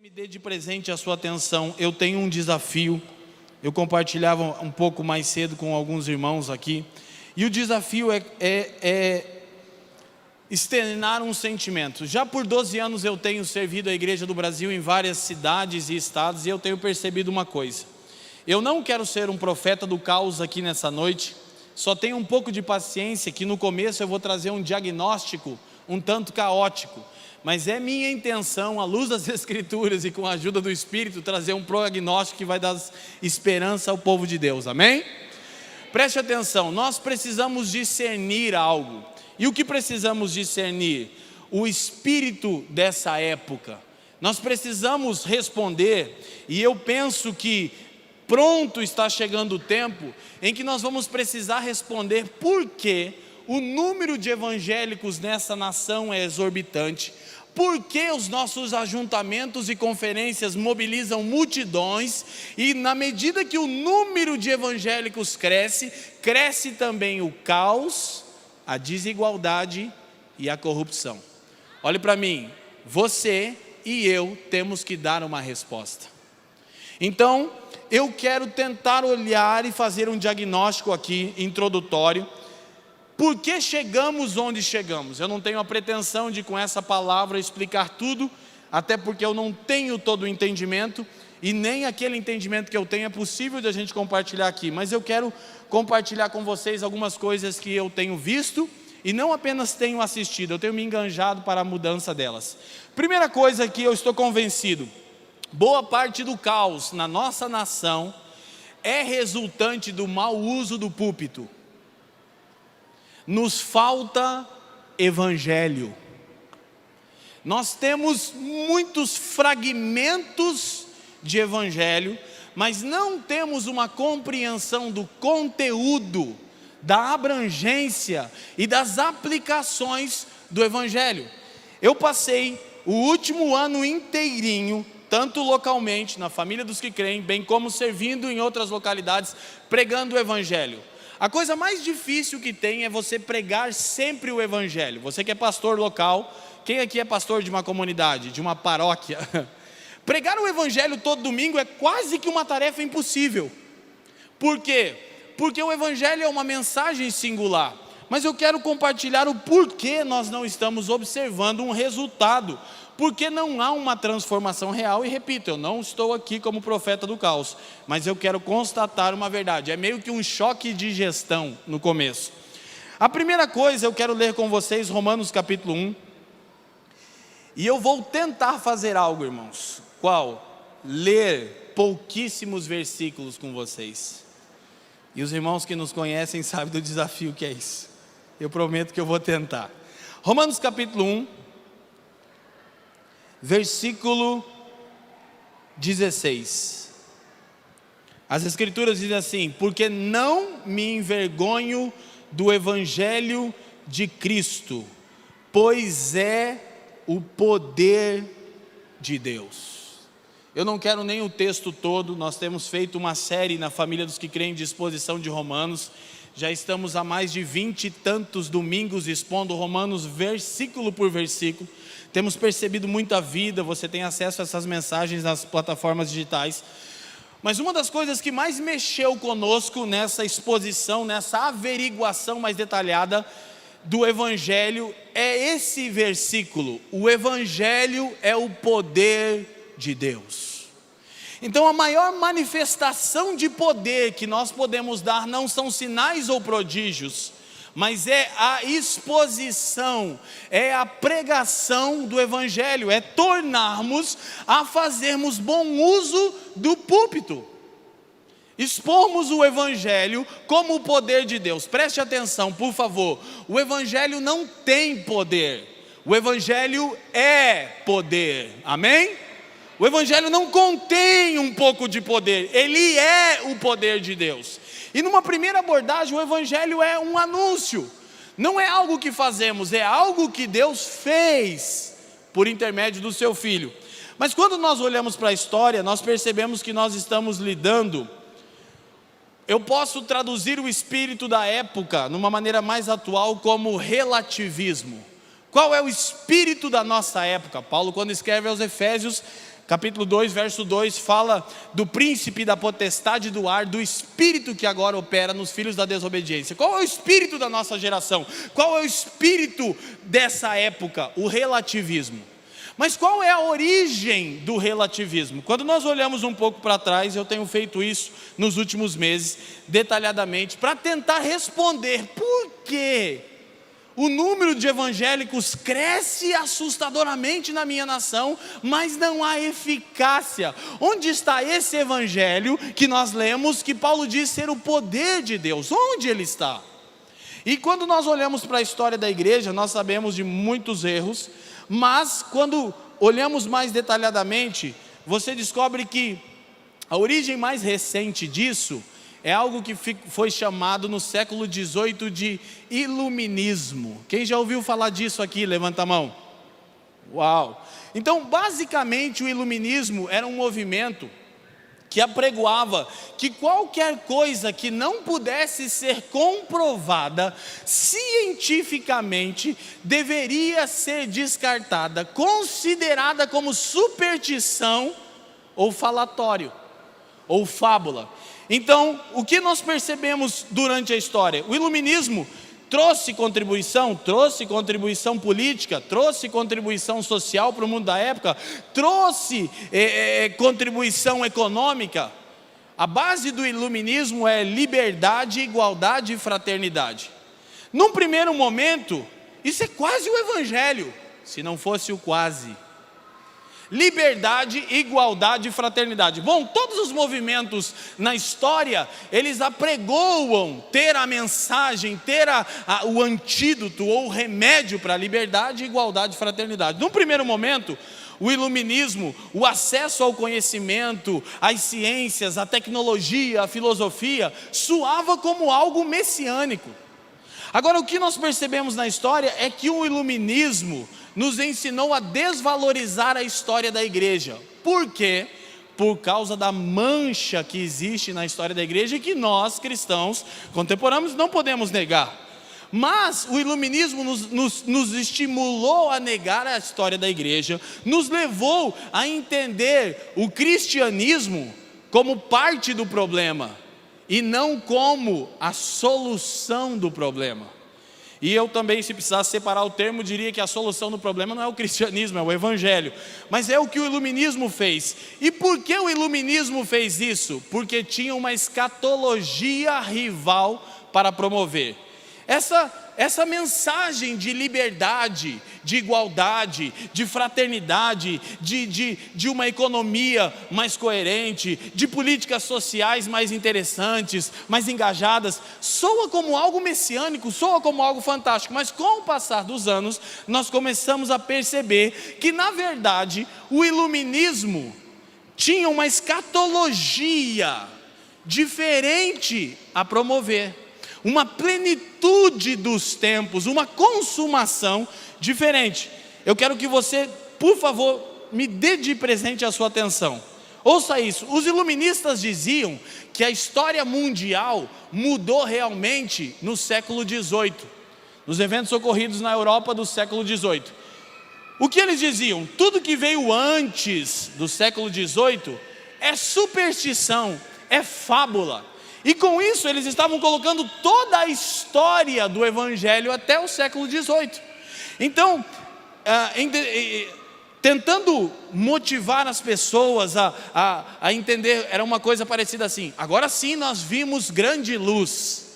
Me dê de presente a sua atenção. Eu tenho um desafio. Eu compartilhava um pouco mais cedo com alguns irmãos aqui. E o desafio é externar um sentimento. Já por 12 anos eu tenho servido a Igreja do Brasil em várias cidades e estados, e eu tenho percebido uma coisa. Eu não quero ser um profeta do caos aqui nessa noite. Só tenho um pouco de paciência, que no começo eu vou trazer um diagnóstico um tanto caótico. Mas é minha intenção, à luz das Escrituras e com a ajuda do Espírito, trazer um prognóstico que vai dar esperança ao povo de Deus, amém? Preste atenção, nós precisamos discernir algo. E o que precisamos discernir? O espírito dessa época. Nós precisamos responder, e eu penso que pronto está chegando o tempo em que nós vamos precisar responder por que o número de evangélicos nessa nação é exorbitante. Por que os nossos ajuntamentos e conferências mobilizam multidões e na medida que o número de evangélicos cresce, cresce também o caos, a desigualdade e a corrupção? Olhe para mim, você e eu temos que dar uma resposta. Então, eu quero tentar olhar e fazer um diagnóstico aqui, introdutório. Por que chegamos onde chegamos? Eu não tenho a pretensão de com essa palavra explicar tudo, até porque eu não tenho todo o entendimento, e nem aquele entendimento que eu tenho é possível de a gente compartilhar aqui, mas eu quero compartilhar com vocês algumas coisas que eu tenho visto, e não apenas tenho assistido, eu tenho me enganjado para a mudança delas. Primeira coisa que eu estou convencido, boa parte do caos na nossa nação é resultante do mau uso do púlpito. Nos falta evangelho. Nós temos muitos fragmentos de evangelho, mas não temos uma compreensão do conteúdo, da abrangência e das aplicações do evangelho. Eu passei o último ano inteirinho, tanto localmente, na família dos que creem, bem como servindo em outras localidades, pregando o evangelho. A coisa mais difícil que tem é você pregar sempre o evangelho. Você que é pastor local, quem aqui é pastor de uma comunidade, de uma paróquia? Pregar o evangelho todo domingo é quase que uma tarefa impossível. Por quê? Porque o evangelho é uma mensagem singular. Mas eu quero compartilhar o porquê nós não estamos observando um resultado. Porque não há uma transformação real, e repito, eu não estou aqui como profeta do caos, mas eu quero constatar uma verdade, é meio que um choque de gestão no começo. A primeira coisa, eu quero ler com vocês Romanos capítulo 1, e eu vou tentar fazer algo, irmãos. Qual? Ler pouquíssimos versículos com vocês, e os irmãos que nos conhecem sabem do desafio que é isso, eu prometo que eu vou tentar. Romanos capítulo 1, versículo 16, as Escrituras dizem assim: porque não me envergonho do evangelho de Cristo, pois é o poder de Deus. Eu não quero nem o texto todo, nós temos feito uma série na família dos que creem de exposição de Romanos, já estamos há mais de 20 e tantos domingos expondo Romanos versículo por versículo. Temos percebido muita vida, você tem acesso a essas mensagens nas plataformas digitais. Mas uma das coisas que mais mexeu conosco nessa exposição, nessa averiguação mais detalhada do Evangelho, é esse versículo: o Evangelho é o poder de Deus. Então a maior manifestação de poder que nós podemos dar não são sinais ou prodígios, mas é a exposição, é a pregação do evangelho, é tornarmos a fazermos bom uso do púlpito, expormos o evangelho como o poder de Deus. Preste atenção, por favor, o evangelho não tem poder, o evangelho é poder, amém? O evangelho não contém um pouco de poder, ele é o poder de Deus. E numa primeira abordagem, o evangelho é um anúncio, não é algo que fazemos, é algo que Deus fez por intermédio do seu Filho. Mas quando nós olhamos para a história, nós percebemos que nós estamos lidando, eu posso traduzir o espírito da época, numa maneira mais atual, como relativismo. Qual é o espírito da nossa época? Paulo, quando escreve aos Efésios, capítulo 2, verso 2, fala do príncipe da potestade do ar, do espírito que agora opera nos filhos da desobediência. Qual é o espírito da nossa geração? Qual é o espírito dessa época? O relativismo. Mas qual é a origem do relativismo? Quando nós olhamos um pouco para trás, eu tenho feito isso nos últimos meses, detalhadamente, para tentar responder por que o número de evangélicos cresce assustadoramente na minha nação, mas não há eficácia. Onde está esse evangelho que nós lemos, que Paulo diz ser o poder de Deus? Onde ele está? E quando nós olhamos para a história da igreja, nós sabemos de muitos erros, mas quando olhamos mais detalhadamente, você descobre que a origem mais recente disso é algo que foi chamado no século XVIII de iluminismo. Quem já ouviu falar disso aqui? Levanta a mão. Uau! Então, basicamente, o iluminismo era um movimento que apregoava que qualquer coisa que não pudesse ser comprovada cientificamente deveria ser descartada, considerada como superstição ou falatório, ou fábula. Então, o que nós percebemos durante a história? O iluminismo trouxe contribuição política, trouxe contribuição social para o mundo da época, trouxe contribuição econômica. A base do iluminismo é liberdade, igualdade e fraternidade. Num primeiro momento, isso é quase o evangelho, se não fosse o quase. Liberdade, igualdade e fraternidade. Bom, todos os movimentos na história, eles apregoam ter a mensagem, ter o antídoto ou o remédio para a liberdade, igualdade e fraternidade. Num primeiro momento, o iluminismo, o acesso ao conhecimento, às ciências, à tecnologia, à filosofia, soava como algo messiânico. Agora, o que nós percebemos na história é que o iluminismo nos ensinou a desvalorizar a história da igreja. Por quê? Por causa da mancha que existe na história da igreja e que nós, cristãos contemporâneos, não podemos negar. Mas o iluminismo nos estimulou a negar a história da igreja, nos levou a entender o cristianismo como parte do problema e não como a solução do problema. E eu também, se precisasse separar o termo, diria que a solução do problema não é o cristianismo, é o evangelho. Mas é o que o iluminismo fez. E por que o iluminismo fez isso? Porque tinha uma escatologia rival para promover. Essa mensagem de liberdade, de igualdade, de fraternidade, de uma economia mais coerente, de políticas sociais mais interessantes, mais engajadas, soa como algo messiânico, soa como algo fantástico, mas com o passar dos anos, nós começamos a perceber que, na verdade, o iluminismo tinha uma escatologia diferente a promover. Uma plenitude dos tempos, uma consumação diferente. Eu quero que você, por favor, me dê de presente a sua atenção. Ouça isso, os iluministas diziam que a história mundial mudou realmente no século XVIII, nos eventos ocorridos na Europa do século XVIII. O que eles diziam? Tudo que veio antes do século XVIII é superstição, é fábula. E com isso eles estavam colocando toda a história do evangelho até o século XVIII. Então, tentando motivar as pessoas a entender, era uma coisa parecida assim: agora sim nós vimos grande luz.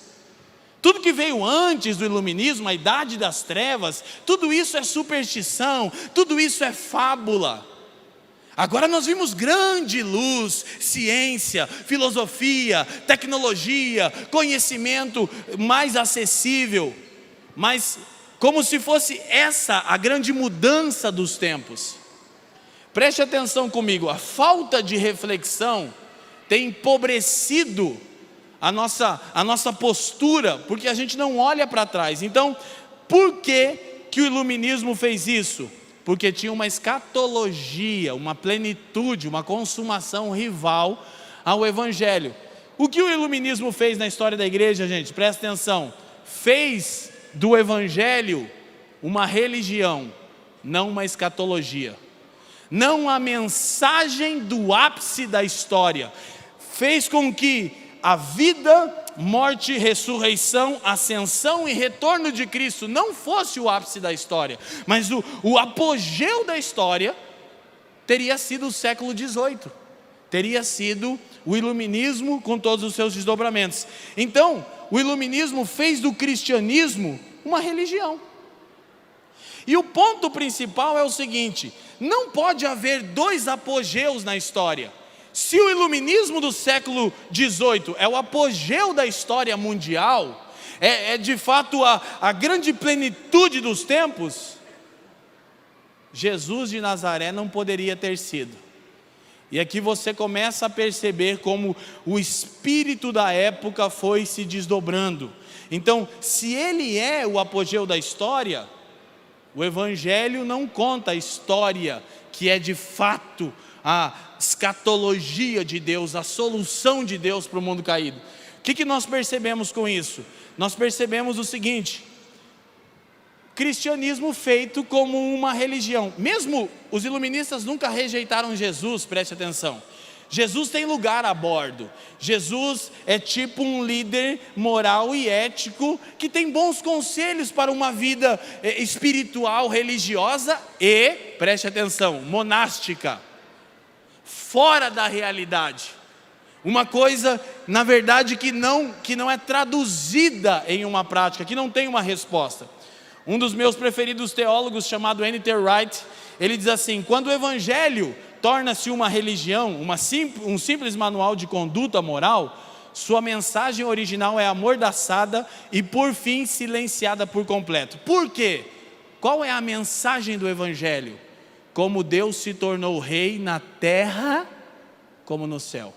Tudo que veio antes do iluminismo, a idade das trevas, tudo isso é superstição, tudo isso é fábula. Agora nós vimos grande luz, ciência, filosofia, tecnologia, conhecimento mais acessível, mas como se fosse essa a grande mudança dos tempos. Preste atenção comigo, a falta de reflexão tem empobrecido a nossa postura, porque a gente não olha para trás. Então, por que o iluminismo fez isso? Porque tinha uma escatologia, uma plenitude, uma consumação rival ao evangelho. O que o iluminismo fez na história da igreja, gente? Presta atenção. Fez do evangelho uma religião, não uma escatologia. não a mensagem do ápice da história. Fez com que a vida, morte, ressurreição, ascensão e retorno de Cristo não fosse o ápice da história, mas o apogeu da história teria sido o século XVIII, teria sido o iluminismo com todos os seus desdobramentos. Então, o iluminismo fez do cristianismo uma religião. E o ponto principal é o seguinte: não pode haver dois apogeus na história. Se o iluminismo do século XVIII é o apogeu da história mundial, é de fato a grande plenitude dos tempos, Jesus de Nazaré não poderia ter sido. E aqui você começa a perceber como o espírito da época foi se desdobrando. Então, se ele é o apogeu da história, o Evangelho não conta a história que é de fato a escatologia de Deus, a solução de Deus para o mundo caído. O que nós percebemos com isso? Nós percebemos o seguinte: cristianismo feito como uma religião. Mesmo os iluministas nunca rejeitaram Jesus, preste atenção. Jesus tem lugar a bordo. Jesus é tipo um líder moral e ético que tem bons conselhos para uma vida espiritual, religiosa e, preste atenção, monástica, fora da realidade. Uma coisa, na verdade, que não é traduzida em uma prática, que não tem uma resposta. Um dos meus preferidos teólogos, chamado N.T. Wright, ele diz assim: quando o Evangelho torna-se uma religião, um simples manual de conduta moral, sua mensagem original é amordaçada e por fim silenciada por completo. Por quê? Qual é a mensagem do Evangelho? Como Deus se tornou rei na terra como no céu.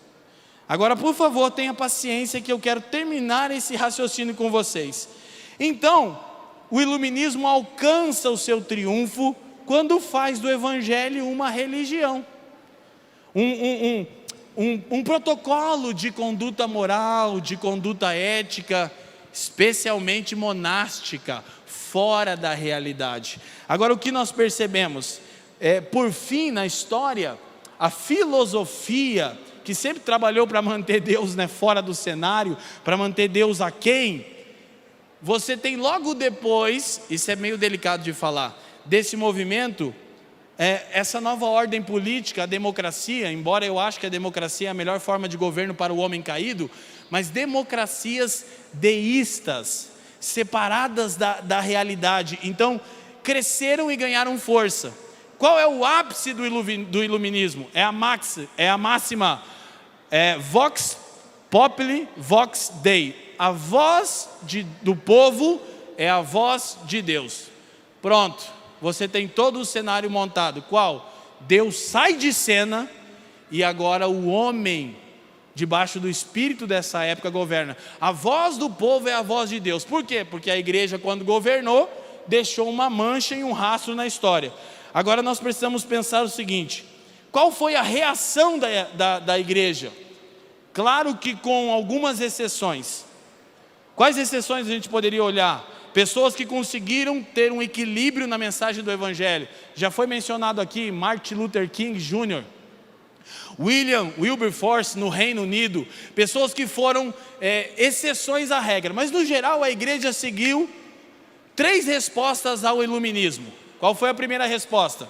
Agora, por favor, tenha paciência que eu quero terminar esse raciocínio com vocês. Então, o iluminismo alcança o seu triunfo quando faz do Evangelho uma religião, um protocolo de conduta moral, de conduta ética, especialmente monástica, fora da realidade. Agora, o que nós percebemos? Por fim, na história, a filosofia, que sempre trabalhou para manter Deus fora do cenário, para manter Deus aquém, você tem logo depois, isso é meio delicado de falar, desse movimento, essa nova ordem política, a democracia, embora eu acho que a democracia é a melhor forma de governo para o homem caído, mas democracias deístas, separadas da realidade, então cresceram e ganharam força. Qual é o ápice do iluminismo? É a máxima, Vox Populi, Vox Dei. A voz do povo é a voz de Deus. Pronto, você tem todo o cenário montado. Qual? Deus sai de cena e agora o homem, debaixo do espírito dessa época, governa. A voz do povo é a voz de Deus. Por quê? Porque a igreja, quando governou, deixou uma mancha e um rastro na história. Agora nós precisamos pensar o seguinte: qual foi a reação da igreja? Claro que com algumas exceções. Quais exceções a gente poderia olhar? Pessoas que conseguiram ter um equilíbrio na mensagem do Evangelho. Já foi mencionado aqui Martin Luther King Jr., William Wilberforce no Reino Unido. Pessoas que foram exceções à regra. Mas no geral a igreja seguiu 3 respostas ao iluminismo. Qual foi a primeira resposta?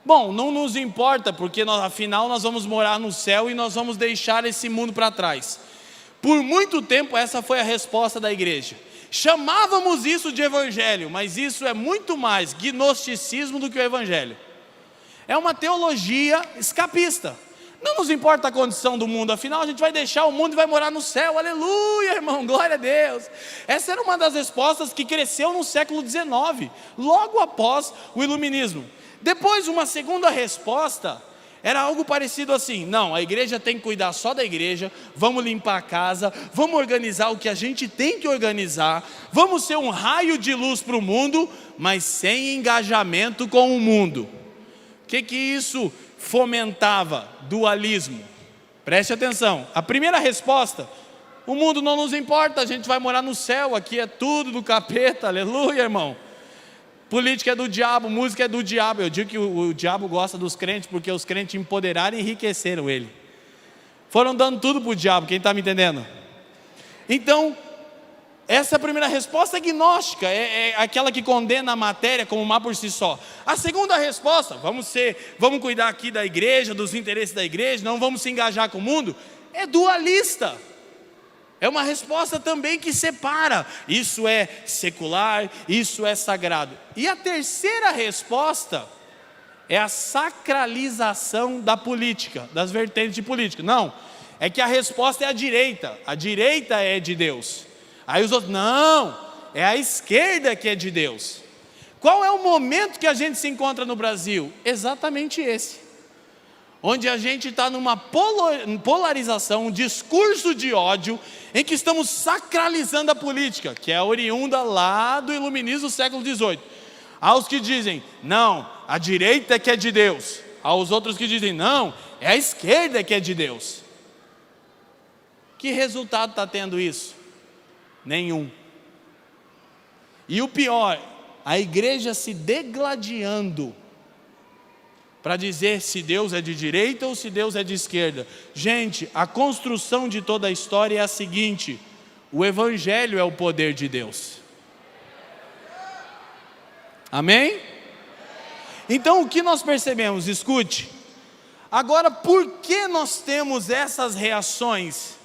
Bom, não nos importa, porque afinal nós vamos morar no céu e nós vamos deixar esse mundo para trás. Por muito tempo essa foi a resposta da igreja. Chamávamos isso de evangelho, mas isso é muito mais gnosticismo do que o evangelho. É uma teologia escapista. Não nos importa a condição do mundo, afinal a gente vai deixar o mundo e vai morar no céu. Aleluia, irmão, glória a Deus. Essa era uma das respostas que cresceu no século XIX, logo após o iluminismo. Depois, uma segunda resposta era algo parecido assim: não, a igreja tem que cuidar só da igreja, vamos limpar a casa, vamos organizar o que a gente tem que organizar, vamos ser um raio de luz para o mundo, mas sem engajamento com o mundo. O que isso fomentava? Dualismo. Preste atenção, a primeira resposta: o mundo não nos importa, a gente vai morar no céu, aqui é tudo do capeta, aleluia, irmão. Política é do diabo, música é do diabo. Eu digo que o diabo gosta dos crentes porque os crentes empoderaram e enriqueceram ele. Foram dando tudo para o diabo, quem está me entendendo? Então, essa é a primeira resposta gnóstica, é aquela que condena a matéria como má por si só. A segunda resposta, vamos cuidar aqui da igreja, dos interesses da igreja, não vamos se engajar com o mundo, é dualista. É uma resposta também que separa, isso é secular, isso é sagrado. E a terceira resposta é a sacralização da política, das vertentes de política. Não, é que a resposta é a direita é de Deus. Aí os outros, não, é a esquerda que é de Deus. Qual é o momento que a gente se encontra no Brasil? Exatamente esse. Onde a gente está numa polarização, um discurso de ódio, em que estamos sacralizando a política, que é oriunda lá do iluminismo do século XVIII. Há os que dizem, não, a direita é que é de Deus. Há os outros que dizem, não, é a esquerda que é de Deus. Que resultado está tendo isso? Nenhum. E o pior, a igreja se degladiando para dizer se Deus é de direita ou se Deus é de esquerda. Gente, a construção de toda a história é a seguinte: o Evangelho é o poder de Deus. Amém? Então o que nós percebemos? Escute. Agora, por que nós temos essas reações?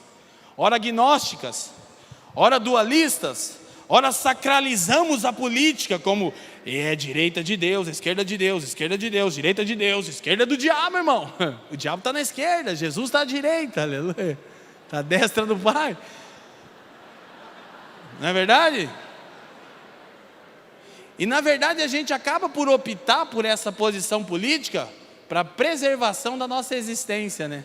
Ora gnósticas, ora dualistas, ora sacralizamos a política como é direita de Deus, esquerda de Deus, esquerda de Deus, direita de Deus, esquerda do diabo, irmão. O diabo está na esquerda, Jesus está à direita, aleluia. Está à destra do Pai. Não é verdade? E na verdade a gente acaba por optar por essa posição política para a preservação da nossa existência, né?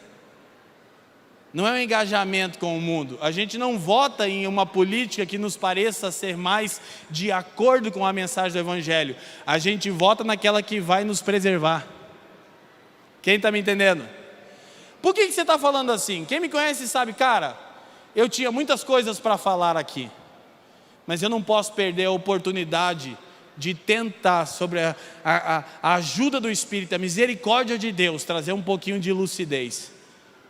Não é um engajamento com o mundo. A gente não vota em uma política que nos pareça ser mais de acordo com a mensagem do Evangelho. A gente vota naquela que vai nos preservar. Quem está me entendendo? Por que você está falando assim? Quem me conhece sabe, cara, eu tinha muitas coisas para falar aqui, mas eu não posso perder a oportunidade de tentar, sobre a ajuda do Espírito, a misericórdia de Deus, trazer um pouquinho de lucidez.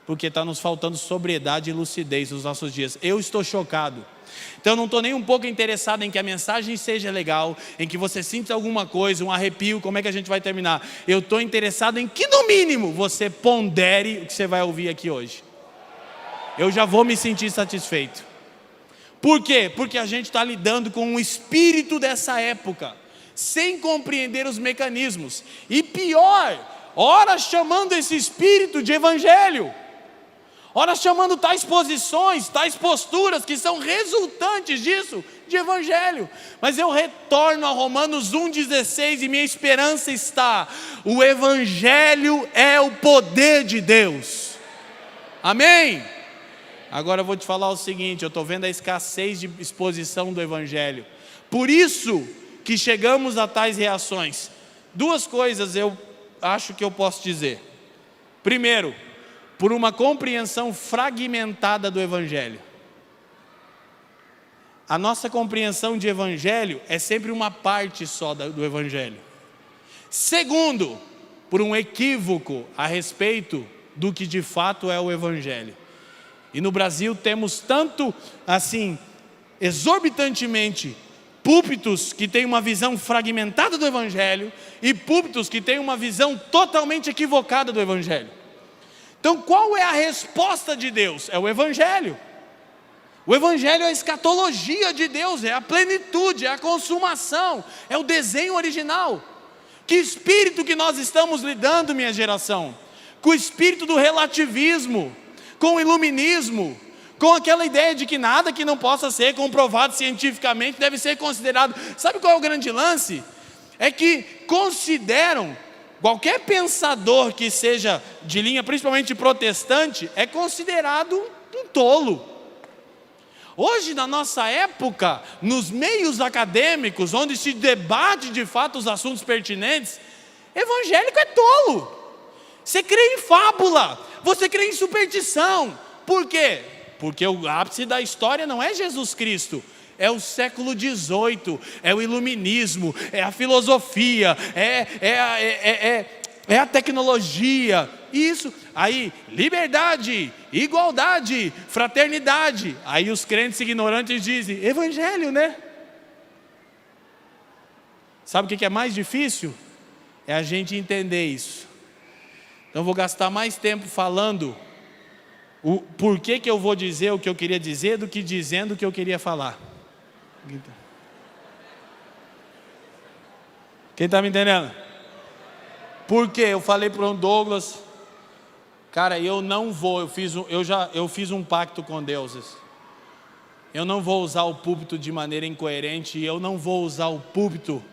Porque está nos faltando sobriedade e lucidez nos nossos dias. Eu estou chocado. Então eu não estou nem um pouco interessado em que a mensagem seja legal, em que você sinta alguma coisa, um arrepio, como é que a gente vai terminar. Eu estou interessado em que no mínimo você pondere o que você vai ouvir aqui hoje. Eu já vou me sentir satisfeito. Por quê? Porque a gente está lidando com um espírito dessa época, sem compreender os mecanismos. E pior, ora chamando esse espírito de evangelho. Ora chamando tais posições, tais posturas que são resultantes disso, de evangelho. Mas eu retorno a Romanos 1,16 e minha esperança está: o evangelho é o poder de Deus. Amém? Agora eu vou te falar o seguinte, eu estou vendo a escassez de exposição do evangelho. Por isso que chegamos a tais reações. Duas coisas eu acho que eu posso dizer. Primeiro, por uma compreensão fragmentada do evangelho. A nossa compreensão de evangelho é sempre uma parte só do evangelho. Segundo, por um equívoco a respeito do que de fato é o evangelho. E no Brasil temos tanto assim, exorbitantemente, púlpitos que têm uma visão fragmentada do evangelho e púlpitos que têm uma visão totalmente equivocada do evangelho. Então qual é a resposta de Deus? É o evangelho. O evangelho é a escatologia de Deus, é a plenitude, é a consumação, é o desenho original. Que espírito que nós estamos lidando, minha geração? Com o espírito do relativismo, com o iluminismo, com aquela ideia de que nada que não possa ser comprovado cientificamente deve ser considerado. Sabe qual é o grande lance? É que consideram, qualquer pensador que seja de linha principalmente protestante, é considerado um tolo. Hoje na nossa época, nos meios acadêmicos, onde se debate de fato os assuntos pertinentes, evangélico é tolo. Você crê em fábula, você crê em superstição. Por quê? Porque o ápice da história não é Jesus Cristo, é o século XVIII, é o iluminismo, é a filosofia, é a tecnologia, isso. Aí, liberdade, igualdade, fraternidade. Aí os crentes ignorantes dizem, evangelho, né? Sabe o que é mais difícil? É a gente entender isso. Então eu vou gastar mais tempo falando o porquê que eu vou dizer o que eu queria dizer do que dizendo o que eu queria falar. Quem está me entendendo? Porque eu falei para o Douglas, cara, eu não vou, eu fiz um pacto com Deus. Eu não vou usar o púlpito de maneira incoerente, e eu não vou usar o púlpito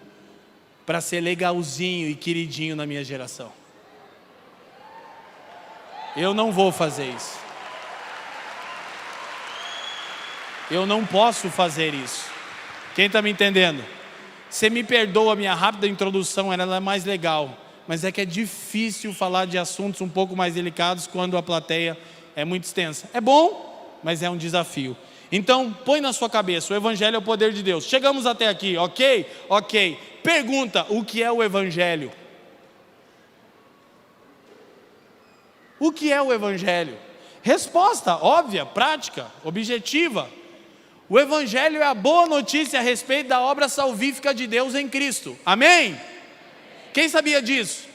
para ser legalzinho e queridinho na minha geração. Eu não vou fazer isso. Eu não posso fazer isso. Quem está me entendendo? Você me perdoa a minha rápida introdução, ela é mais legal. Mas é que é difícil falar de assuntos um pouco mais delicados quando a plateia é muito extensa. É bom, mas é um desafio. Então, põe na sua cabeça, o Evangelho é o poder de Deus. Chegamos até aqui, ok? Ok. Pergunta, o que é o Evangelho? O que é o Evangelho? Resposta óbvia, prática, objetiva. O Evangelho é a boa notícia a respeito da obra salvífica de Deus em Cristo. Amém? Quem sabia disso?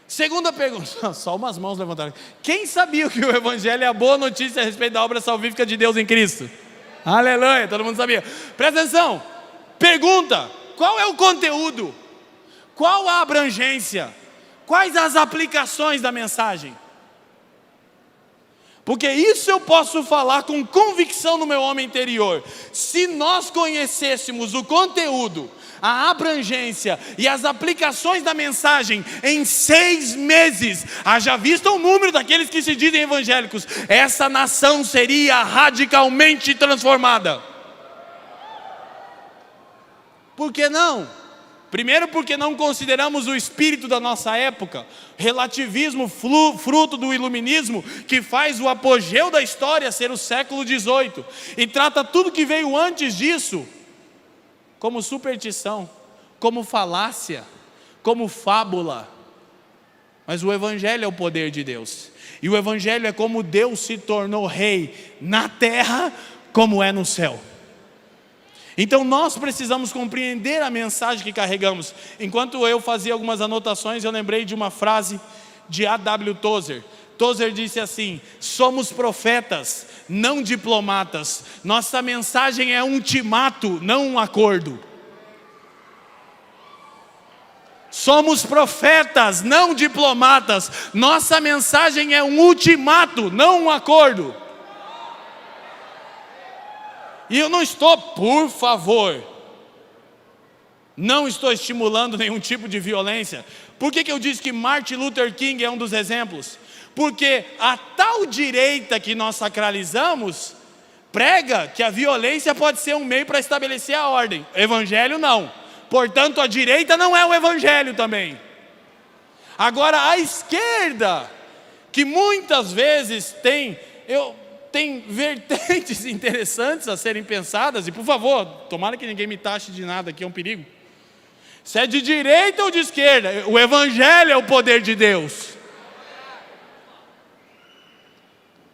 Segunda pergunta, só umas mãos levantaram. Quem sabia que o Evangelho é a boa notícia a respeito da obra salvífica de Deus em Cristo? Aleluia, todo mundo sabia. Presta atenção, pergunta, qual é o conteúdo? Qual a abrangência? Quais as aplicações da mensagem? Porque isso eu posso falar com convicção no meu homem interior. Se nós conhecêssemos o conteúdo, a abrangência e as aplicações da mensagem em 6 meses, haja visto o número daqueles que se dizem evangélicos, essa nação seria radicalmente transformada. Por que não? Primeiro porque não consideramos o espírito da nossa época, relativismo fruto do iluminismo, que faz o apogeu da história ser o século XVIII, e trata tudo que veio antes disso como superstição, como falácia, como fábula. Mas o Evangelho é o poder de Deus, e o Evangelho é como Deus se tornou rei na terra como é no céu. Então nós precisamos compreender a mensagem que carregamos. Enquanto eu fazia algumas anotações, eu lembrei de uma frase de A.W. Tozer. Tozer disse assim: somos profetas, não diplomatas. Nossa mensagem é um ultimato, não um acordo. Somos profetas, não diplomatas. Nossa mensagem é um ultimato, não um acordo. E eu não estou, por favor, não estou estimulando nenhum tipo de violência. Por que eu disse que Martin Luther King é um dos exemplos? Porque a tal direita que nós sacralizamos prega que a violência pode ser um meio para estabelecer a ordem. Evangelho não. Portanto, a direita não é o Evangelho também. Agora, a esquerda, que muitas vezes tem vertentes interessantes a serem pensadas, e por favor, tomara que ninguém me taxe de nada, aqui é um perigo. Se é de direita ou de esquerda, o Evangelho é o poder de Deus.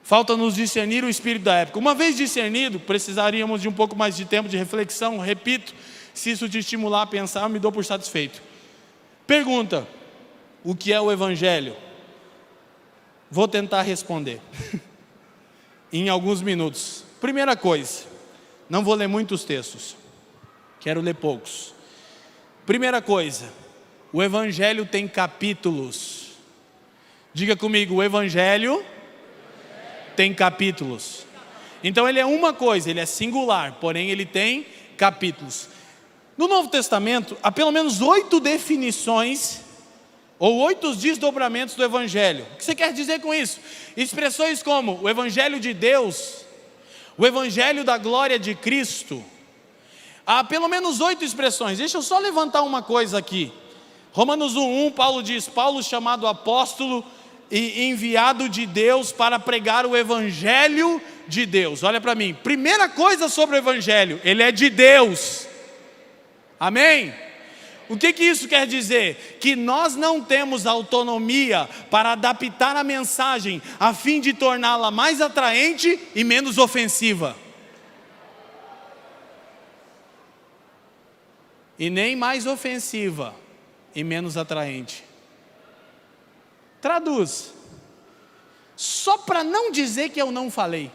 Falta-nos discernir o espírito da época. Uma vez discernido, precisaríamos de um pouco mais de tempo de reflexão. Repito, se isso te estimular a pensar, eu me dou por satisfeito. Pergunta, o que é o Evangelho? Vou tentar responder em alguns minutos. Primeira coisa, não vou ler muitos textos, quero ler poucos. Primeira coisa, o Evangelho tem capítulos. Diga comigo, o Evangelho tem capítulos. Então ele é uma coisa, ele é singular, porém ele tem capítulos. No Novo Testamento, há pelo menos 8 definições ou 8 desdobramentos do Evangelho. O que você quer dizer com isso? Expressões como o Evangelho de Deus, o Evangelho da glória de Cristo. Há pelo menos 8 expressões. Deixa eu só levantar uma coisa aqui. Romanos 1:1, Paulo diz: Paulo, chamado apóstolo e enviado de Deus para pregar o Evangelho de Deus. Olha para mim, primeira coisa sobre o Evangelho, ele é de Deus. Amém? O que isso quer dizer? Que nós não temos autonomia para adaptar a mensagem a fim de torná-la mais atraente e menos ofensiva. E nem mais ofensiva e menos atraente. Traduz. Só para não dizer que eu não falei.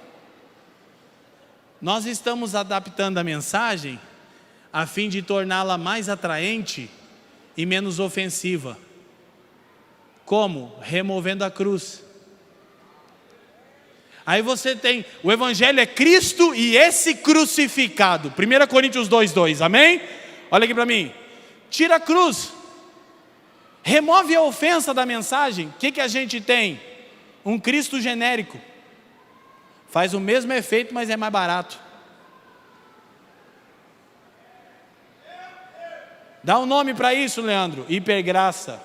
Nós estamos adaptando a mensagem a fim de torná-la mais atraente e menos ofensiva. Como? Removendo a cruz. Aí você tem, o Evangelho é Cristo e esse crucificado. 1 Coríntios 2:2, amém? Olha aqui para mim. Tira a cruz. Remove a ofensa da mensagem. O que a gente tem? Um Cristo genérico. Faz o mesmo efeito, mas é mais barato. Dá um nome para isso, Leandro. Hipergraça.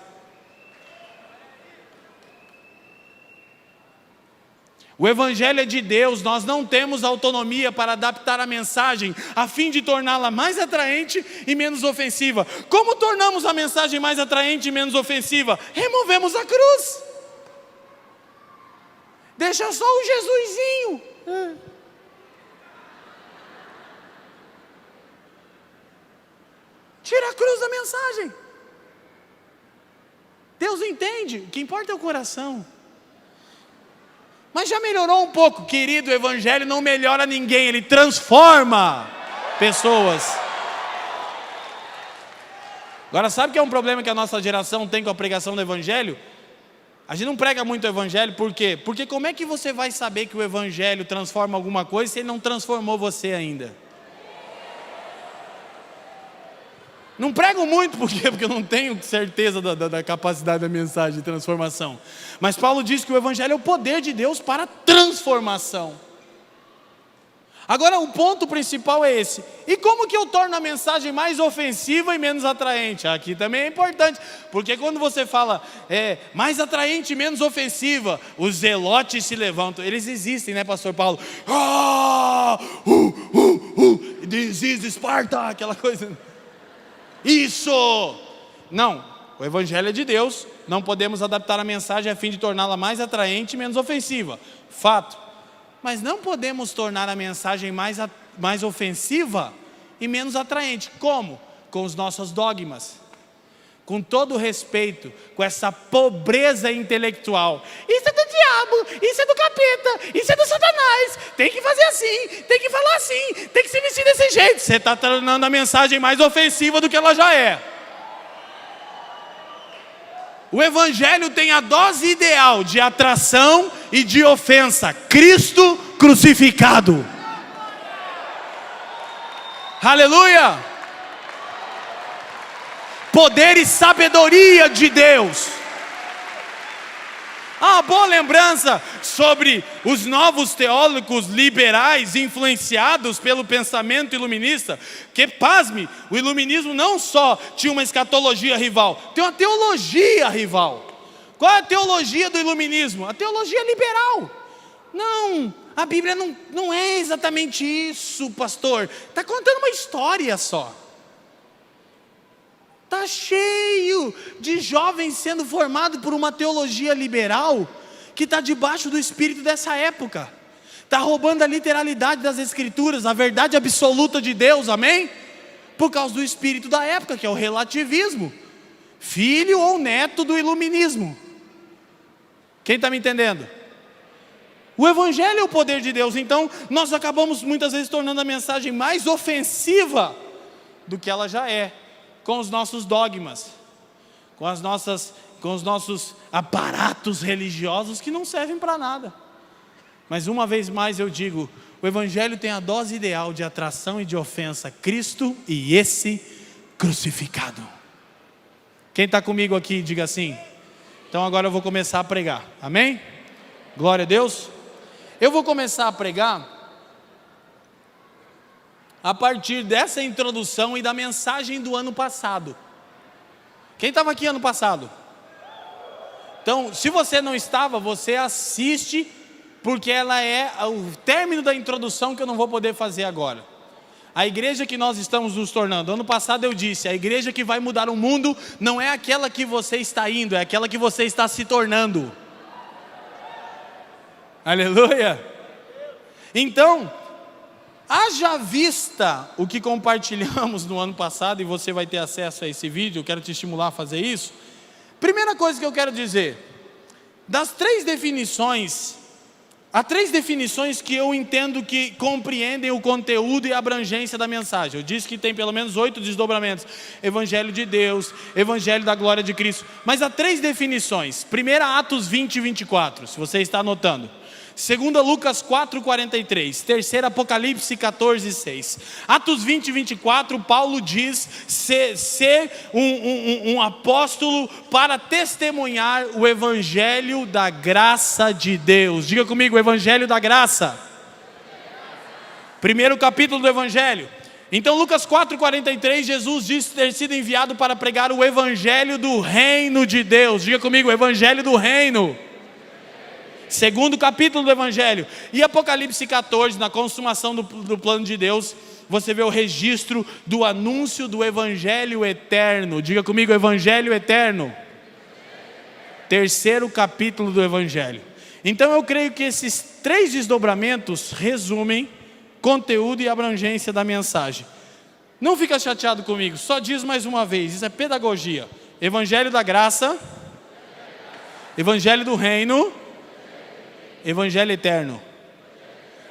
O Evangelho é de Deus, nós não temos autonomia para adaptar a mensagem a fim de torná-la mais atraente e menos ofensiva. Como tornamos a mensagem mais atraente e menos ofensiva? Removemos a cruz. Deixa só o Jesusinho. Tira a cruz da mensagem. Deus entende, o que importa é o coração. Mas já melhorou um pouco, querido, o Evangelho não melhora ninguém, ele transforma pessoas. Agora sabe que é um problema que a nossa geração tem com a pregação do Evangelho? A gente não prega muito o Evangelho, por quê? Porque como é que você vai saber que o Evangelho transforma alguma coisa se ele não transformou você ainda? Não prego muito, por quê? Porque eu não tenho certeza da capacidade da mensagem de transformação. Mas Paulo diz que o Evangelho é o poder de Deus para transformação. Agora o ponto principal é esse. E como que eu torno a mensagem mais ofensiva e menos atraente? Aqui também é importante, porque quando você fala mais atraente e menos ofensiva, os zelotes se levantam. Eles existem, né, pastor Paulo? This is Esparta, aquela coisa. Isso! Não, o Evangelho é de Deus, não podemos adaptar a mensagem a fim de torná-la mais atraente e menos ofensiva. Fato. Mas não podemos tornar a mensagem mais ofensiva e menos atraente. Como? Com os nossos dogmas. Com todo respeito, com essa pobreza intelectual. Isso é do diabo, isso é do capeta, isso é do Satanás. Tem que fazer assim, tem que falar assim, tem que se vestir desse jeito. Você está tornando a mensagem mais ofensiva do que ela já é. O Evangelho tem a dose ideal de atração e de ofensa. Cristo crucificado. Aleluia! Poder e sabedoria de Deus. Uma boa lembrança sobre os novos teólogos liberais influenciados pelo pensamento iluminista, que, pasme, o iluminismo não só tinha uma escatologia rival, tem uma teologia rival. Qual é a teologia do iluminismo? A teologia liberal. Não, a Bíblia não é exatamente isso, pastor. Está contando uma história só. Está cheio de jovens sendo formados por uma teologia liberal que está debaixo do espírito dessa época. Está roubando a literalidade das Escrituras, a verdade absoluta de Deus, amém? Por causa do espírito da época, que é o relativismo. Filho ou neto do iluminismo. Quem está me entendendo? O Evangelho é o poder de Deus, então nós acabamos muitas vezes tornando a mensagem mais ofensiva do que ela já é. Com os nossos dogmas, com os nossos aparatos religiosos que não servem para nada. Mas uma vez mais eu digo, o Evangelho tem a dose ideal de atração e de ofensa, Cristo e esse crucificado. Quem está comigo aqui, diga assim. Então agora eu vou começar a pregar, amém? Glória a Deus. Eu vou começar a pregar a partir dessa introdução e da mensagem do ano passado. Quem estava aqui ano passado? Então, se você não estava, você assiste, porque ela é o término da introdução que eu não vou poder fazer agora. A igreja que nós estamos nos tornando, ano passado eu disse, a igreja que vai mudar o mundo não é aquela que você está indo, é aquela que você está se tornando. Aleluia! Então, haja vista o que compartilhamos no ano passado, e você vai ter acesso a esse vídeo, eu quero te estimular a fazer isso. Primeira coisa que eu quero dizer, das 3 definições, há 3 definições que eu entendo que compreendem o conteúdo e a abrangência da mensagem. Eu disse que tem pelo menos 8 desdobramentos: Evangelho de Deus, Evangelho da glória de Cristo. Mas há 3 definições. Primeira, Atos 20 e 24, se você está anotando. Segunda, Lucas 4:43. Terceira, Apocalipse 14:6. Atos 20 e 24, Paulo diz ser um apóstolo para testemunhar o Evangelho da graça de Deus. Diga comigo, o Evangelho da graça. Primeiro capítulo do Evangelho. Então Lucas 4:43, Jesus diz ter sido enviado para pregar o Evangelho do reino de Deus. Diga comigo, o Evangelho do reino. Segundo capítulo do Evangelho. E Apocalipse 14, na consumação do plano de Deus, você vê o registro do anúncio do Evangelho eterno. Diga comigo, Evangelho eterno. Terceiro capítulo do Evangelho. Então eu creio que esses 3 desdobramentos resumem conteúdo e abrangência da mensagem. Não fica chateado comigo, só diz mais uma vez, isso é pedagogia. Evangelho da graça, Evangelho do reino, Evangelho eterno.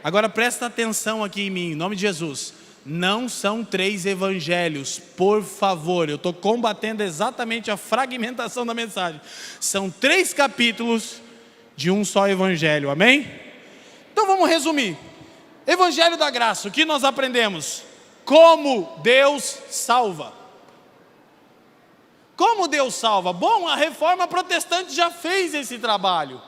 Agora presta atenção aqui em mim, em nome de Jesus. Não são 3 evangelhos, por favor. Eu estou combatendo exatamente a fragmentação da mensagem. São 3 capítulos de um só evangelho, amém? Então vamos resumir. Evangelho da graça, o que nós aprendemos? Como Deus salva. Como Deus salva? Bom, a reforma protestante já fez esse trabalho.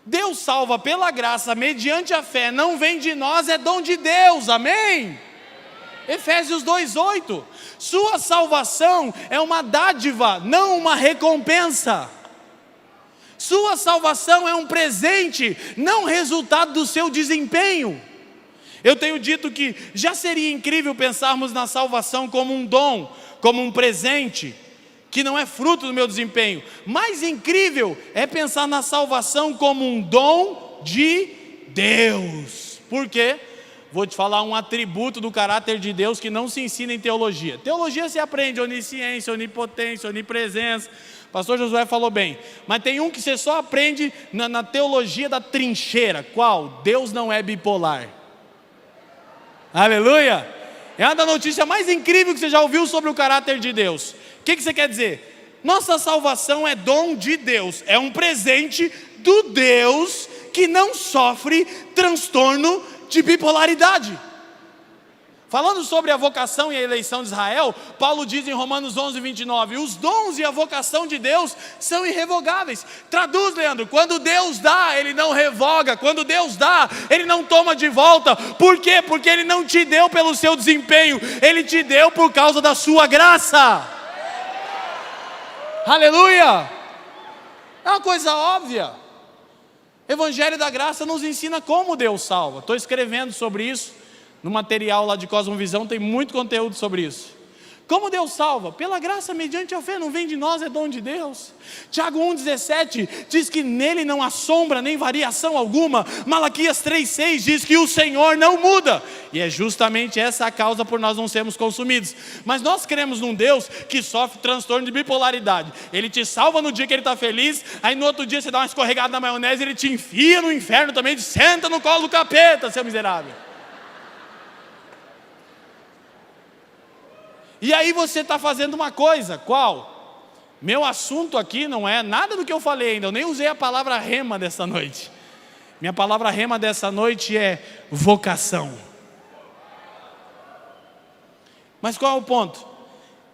Deus salva pela graça, mediante a fé, não vem de nós, é dom de Deus, amém? Efésios 2:8, sua salvação é uma dádiva, não uma recompensa. Sua salvação é um presente, não resultado do seu desempenho. Eu tenho dito que já seria incrível pensarmos na salvação como um dom, como um presente, que não é fruto do meu desempenho. Mais incrível é pensar na salvação como um dom de Deus. Por quê? Vou te falar um atributo do caráter de Deus que não se ensina em teologia. Teologia se aprende onisciência, onipotência, onipresença. Pastor Josué falou bem. Mas tem um que você só aprende na teologia da trincheira. Qual? Deus não é bipolar. Aleluia! É uma da notícia mais incrível que você já ouviu sobre o caráter de Deus. O que você quer dizer? Nossa salvação é dom de Deus, é um presente do Deus que não sofre transtorno de bipolaridade. Falando sobre a vocação e a eleição de Israel, Paulo diz em Romanos 11:29, os dons e a vocação de Deus são irrevogáveis. Traduz, Leandro, quando Deus dá, Ele não revoga, quando Deus dá, Ele não toma de volta. Por quê? Porque Ele não te deu pelo seu desempenho, Ele te deu por causa da sua graça. Aleluia! É uma coisa óbvia. Evangelho da graça nos ensina como Deus salva. Estou escrevendo sobre isso no material lá de Cosmovisão, tem muito conteúdo sobre isso. Como Deus salva? Pela graça, mediante a fé, não vem de nós, é dom de Deus. Tiago 1,17 diz que nele não há sombra nem variação alguma. Malaquias 3,6 diz que o Senhor não muda. E é justamente essa a causa por nós não sermos consumidos. Mas nós cremos num Deus que sofre transtorno de bipolaridade. Ele te salva no dia que Ele está feliz, aí no outro dia você dá uma escorregada na maionese, Ele te enfia no inferno também, senta no colo do capeta, seu miserável. E aí você está fazendo uma coisa, qual? Meu assunto aqui não é nada do que eu falei ainda, eu nem usei a palavra rema dessa noite. Minha palavra rema dessa noite é vocação. Mas qual é o ponto?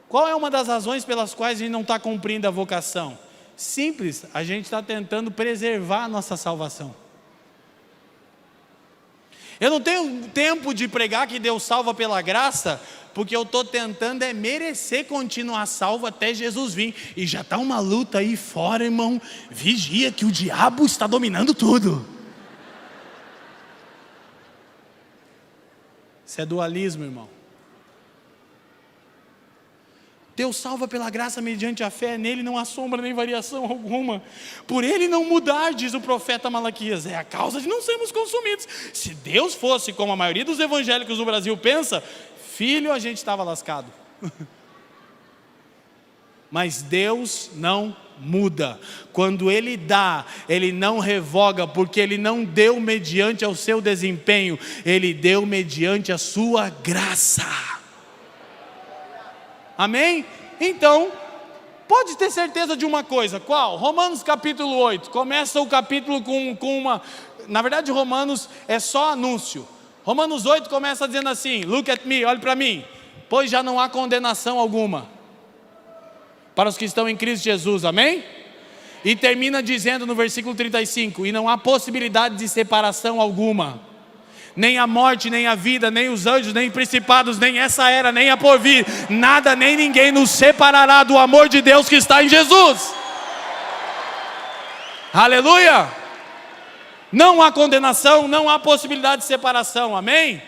Qual é uma das razões pelas quais a gente não está cumprindo a vocação? Simples, a gente está tentando preservar a nossa salvação. Eu não tenho tempo de pregar que Deus salva pela graça, porque eu estou tentando merecer continuar salvo até Jesus vir. E já está uma luta aí fora, irmão. Vigia que o diabo está dominando tudo. Isso é dualismo, irmão. Deus salva pela graça mediante a fé, nele não há sombra nem variação alguma. Por ele não mudar, diz o profeta Malaquias, é a causa de não sermos consumidos. Se Deus fosse como a maioria dos evangélicos do Brasil pensa, filho, a gente estava lascado. Mas Deus não muda. Quando Ele dá, Ele não revoga, porque Ele não deu mediante ao seu desempenho, Ele deu mediante a sua graça. Amém? Então, pode ter certeza de uma coisa, qual? Romanos capítulo 8, começa o capítulo com uma... Na verdade, Romanos é só anúncio. Romanos 8 começa dizendo assim, look at me, olhe para mim, pois já não há condenação alguma para os que estão em Cristo Jesus, amém? E termina dizendo no versículo 35, e não há possibilidade de separação alguma, nem a morte, nem a vida, nem os anjos, nem principados, nem essa era, nem a porvir, nada nem ninguém nos separará do amor de Deus que está em Jesus. Aleluia! Não há condenação, não há possibilidade de separação, amém?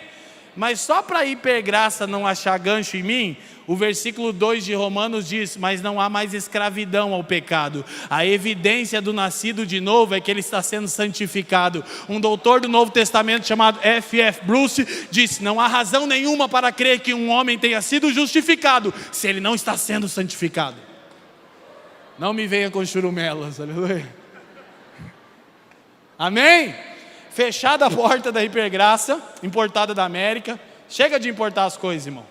Mas só para a hipergraça não achar gancho em mim, o versículo 2 de Romanos diz, mas não há mais escravidão ao pecado. A evidência do nascido de novo é que ele está sendo santificado. Um doutor do Novo Testamento chamado F.F. Bruce disse, não há razão nenhuma para crer que um homem tenha sido justificado se ele não está sendo santificado. Não me venha com churumelas, aleluia. Amém? Fechada a porta da hipergraça, importada da América. Chega de importar as coisas, irmão.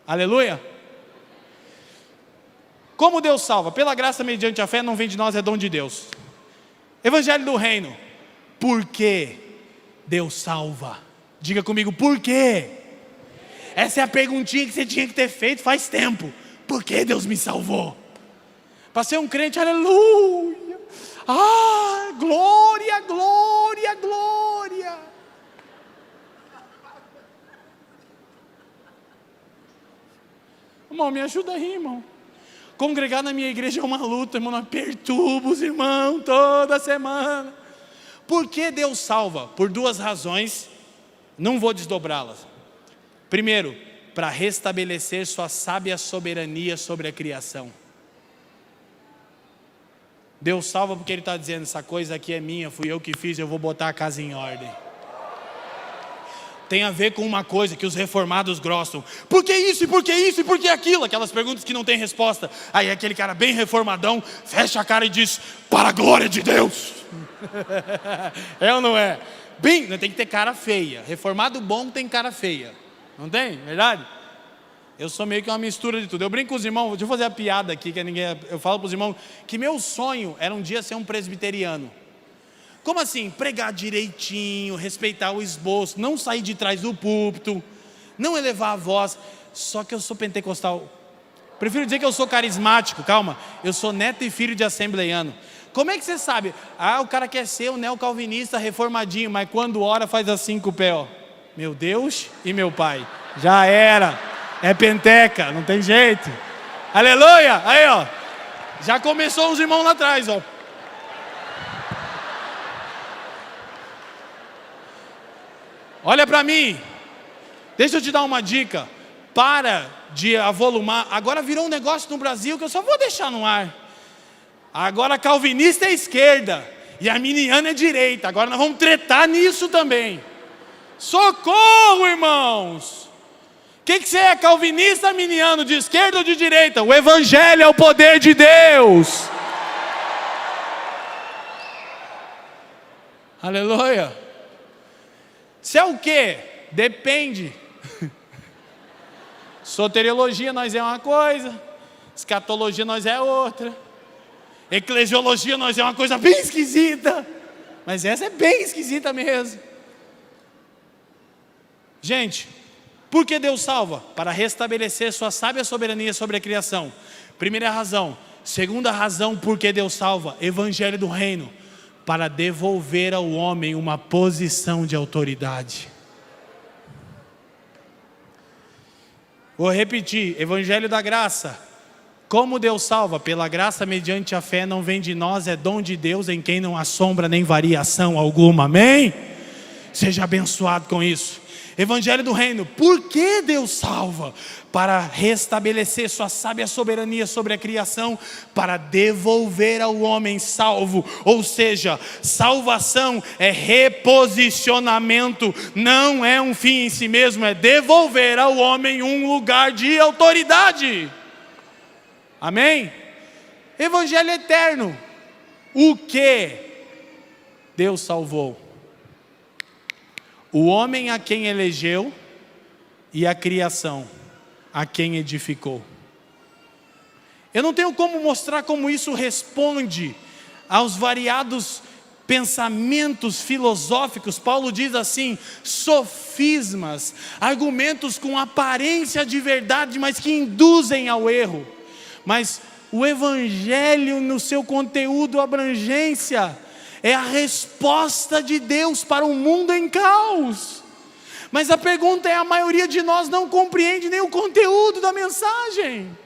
Aleluia. Como Deus salva? Pela graça mediante a fé, não vem de nós, é dom de Deus. Evangelho do reino. Por que Deus salva? Diga comigo, por quê? Essa é a perguntinha que você tinha que ter feito faz tempo. Por que Deus me salvou? Para ser um crente, aleluia. Ah, glória, glória, glória. Irmão, me ajuda aí, irmão. Congregar na minha igreja é uma luta, irmão. Nós perturba os irmãos toda semana. Por que Deus salva? Por duas razões. Não vou desdobrá-las. Primeiro, para restabelecer sua sábia soberania sobre a criação. Deus salva porque Ele está dizendo, essa coisa aqui é minha, fui eu que fiz, eu vou botar a casa em ordem. Tem a ver com uma coisa que os reformados gostam. Por que isso, e por que isso, e por que aquilo? Aquelas perguntas que não tem resposta. Aí aquele cara bem reformadão, fecha a cara e diz, para a glória de Deus. É ou não é? Bem, tem que ter cara feia. Reformado bom tem cara feia. Não tem? Verdade? Eu sou meio que uma mistura de tudo. Eu brinco com os irmãos, deixa eu fazer a piada aqui, que ninguém, eu falo para os irmãos, que meu sonho era um dia ser um presbiteriano. Como assim? Pregar direitinho, respeitar o esboço, não sair de trás do púlpito, não elevar a voz. Só que eu sou pentecostal. Prefiro dizer que eu sou carismático, calma. Eu sou neto e filho de assembleiano. Como é que você sabe? Ah, o cara quer ser um neocalvinista reformadinho, mas quando ora faz assim com o pé, ó. Meu Deus e meu Pai. Já era. É penteca, não tem jeito. Aleluia! Aí, ó. Já começou os irmãos lá atrás, ó. Olha para mim. Deixa eu te dar uma dica. Para de avolumar. Agora virou um negócio no Brasil que eu só vou deixar no ar. Agora calvinista é esquerda e arminiano é direita. Agora nós vamos tretar nisso também. Socorro, irmãos! O que você é, calvinista, arminiano, de esquerda ou de direita? O evangelho é o poder de Deus. Aleluia. Você é o quê? Depende. Soteriologia nós é uma coisa, escatologia nós é outra, eclesiologia nós é uma coisa bem esquisita, mas essa é bem esquisita mesmo. Gente, por que Deus salva? Para restabelecer sua sábia soberania sobre a criação. Primeira razão. Segunda razão por que Deus salva, evangelho do reino, para devolver ao homem uma posição de autoridade. Vou repetir, Evangelho da graça. Como Deus salva? Pela graça mediante a fé, não vem de nós, é dom de Deus, em quem não há sombra nem variação alguma, amém? Seja abençoado com isso. Evangelho do reino, por que Deus salva? Para restabelecer sua sábia soberania sobre a criação, para devolver ao homem salvo, ou seja, salvação é reposicionamento, não é um fim em si mesmo, é devolver ao homem um lugar de autoridade, amém? Evangelho eterno, o que Deus salvou? O homem a quem elegeu e a criação a quem edificou. Eu não tenho como mostrar como isso responde aos variados pensamentos filosóficos. Paulo diz assim, sofismas, argumentos com aparência de verdade, mas que induzem ao erro. Mas o Evangelho no seu conteúdo, abrangência, é a resposta de Deus para um mundo em caos. Mas a pergunta é, a maioria de nós não compreende nem o conteúdo da mensagem.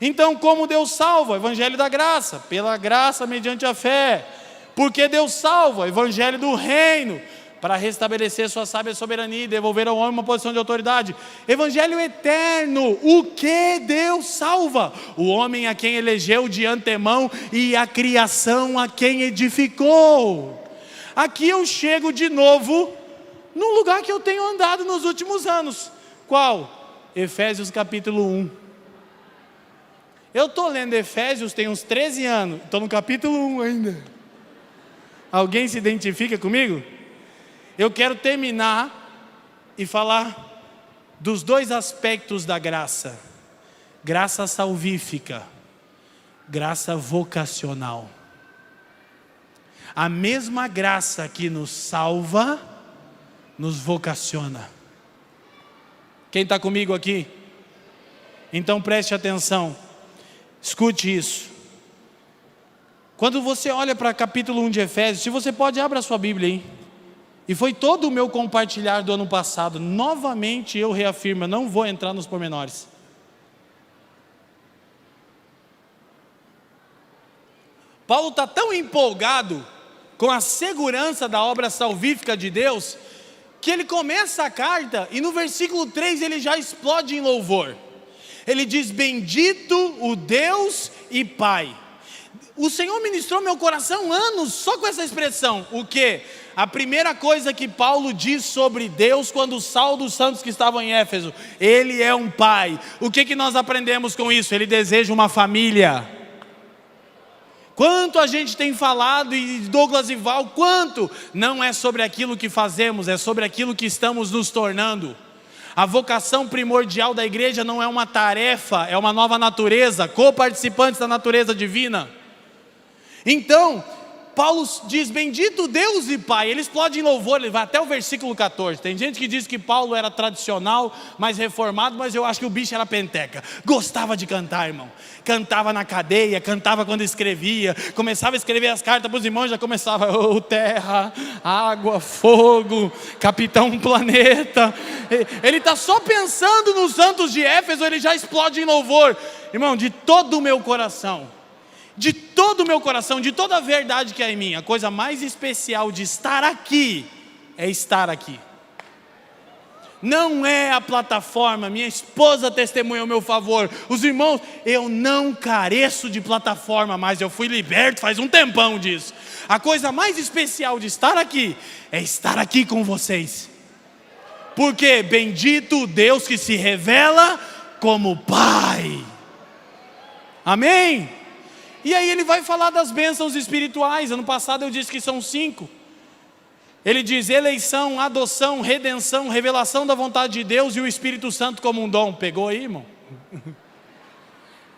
Então, como Deus salva? Evangelho da graça, pela graça mediante a fé. Por que Deus salva? Evangelho do reino, para restabelecer sua sábia soberania e devolver ao homem uma posição de autoridade. Evangelho eterno, o que Deus salva? O homem a quem elegeu de antemão e a criação a quem edificou. Aqui eu chego de novo num lugar que eu tenho andado nos últimos anos. Qual? Efésios capítulo 1. Eu estou lendo Efésios tem uns 13 anos, estou no capítulo 1 ainda. Alguém se identifica comigo? Eu quero terminar e falar dos dois aspectos da graça: graça salvífica, graça vocacional. A mesma graça que nos salva, nos vocaciona. Quem está comigo aqui? Então preste atenção, escute isso. Quando você olha para capítulo 1 de Efésios, se você pode, abra a sua Bíblia aí. E foi todo o meu compartilhar do ano passado. Novamente eu reafirmo, eu não vou entrar nos pormenores. Paulo está tão empolgado com a segurança da obra salvífica de Deus, que ele começa a carta e no versículo 3 ele já explode em louvor. Ele diz, bendito o Deus e Pai. O Senhor ministrou meu coração anos só com essa expressão. O quê? A primeira coisa que Paulo diz sobre Deus quando salva os santos que estavam em Éfeso: Ele é um pai. O que nós aprendemos com isso? Ele deseja uma família. Quanto a gente tem falado, e Douglas e Val, quanto? Não é sobre aquilo que fazemos, é sobre aquilo que estamos nos tornando. A vocação primordial da igreja não é uma tarefa, é uma nova natureza, coparticipantes da natureza divina. Então, Paulo diz, bendito Deus e Pai. Ele explode em louvor, ele vai até o versículo 14. Tem gente que diz que Paulo era tradicional, mais reformado, mas eu acho que o bicho era penteca. Gostava de cantar, irmão. Cantava na cadeia, cantava quando escrevia. Começava a escrever as cartas para os irmãos, já começava, terra, água, fogo, capitão planeta. Ele está só pensando nos santos de Éfeso, ele já explode em louvor. Irmão, de todo o meu coração, de todo o meu coração, de toda a verdade que é em mim, a coisa mais especial de estar aqui é estar aqui. Não é a plataforma, minha esposa testemunha ao meu favor, os irmãos, eu não careço de plataforma, mas eu fui liberto faz um tempão disso. A coisa mais especial de estar aqui é estar aqui com vocês. Porque bendito Deus que se revela como Pai. Amém? E aí ele vai falar das bênçãos espirituais. Ano passado eu disse que são 5. Ele diz eleição, adoção, redenção, revelação da vontade de Deus e o Espírito Santo como um dom. Pegou aí, irmão?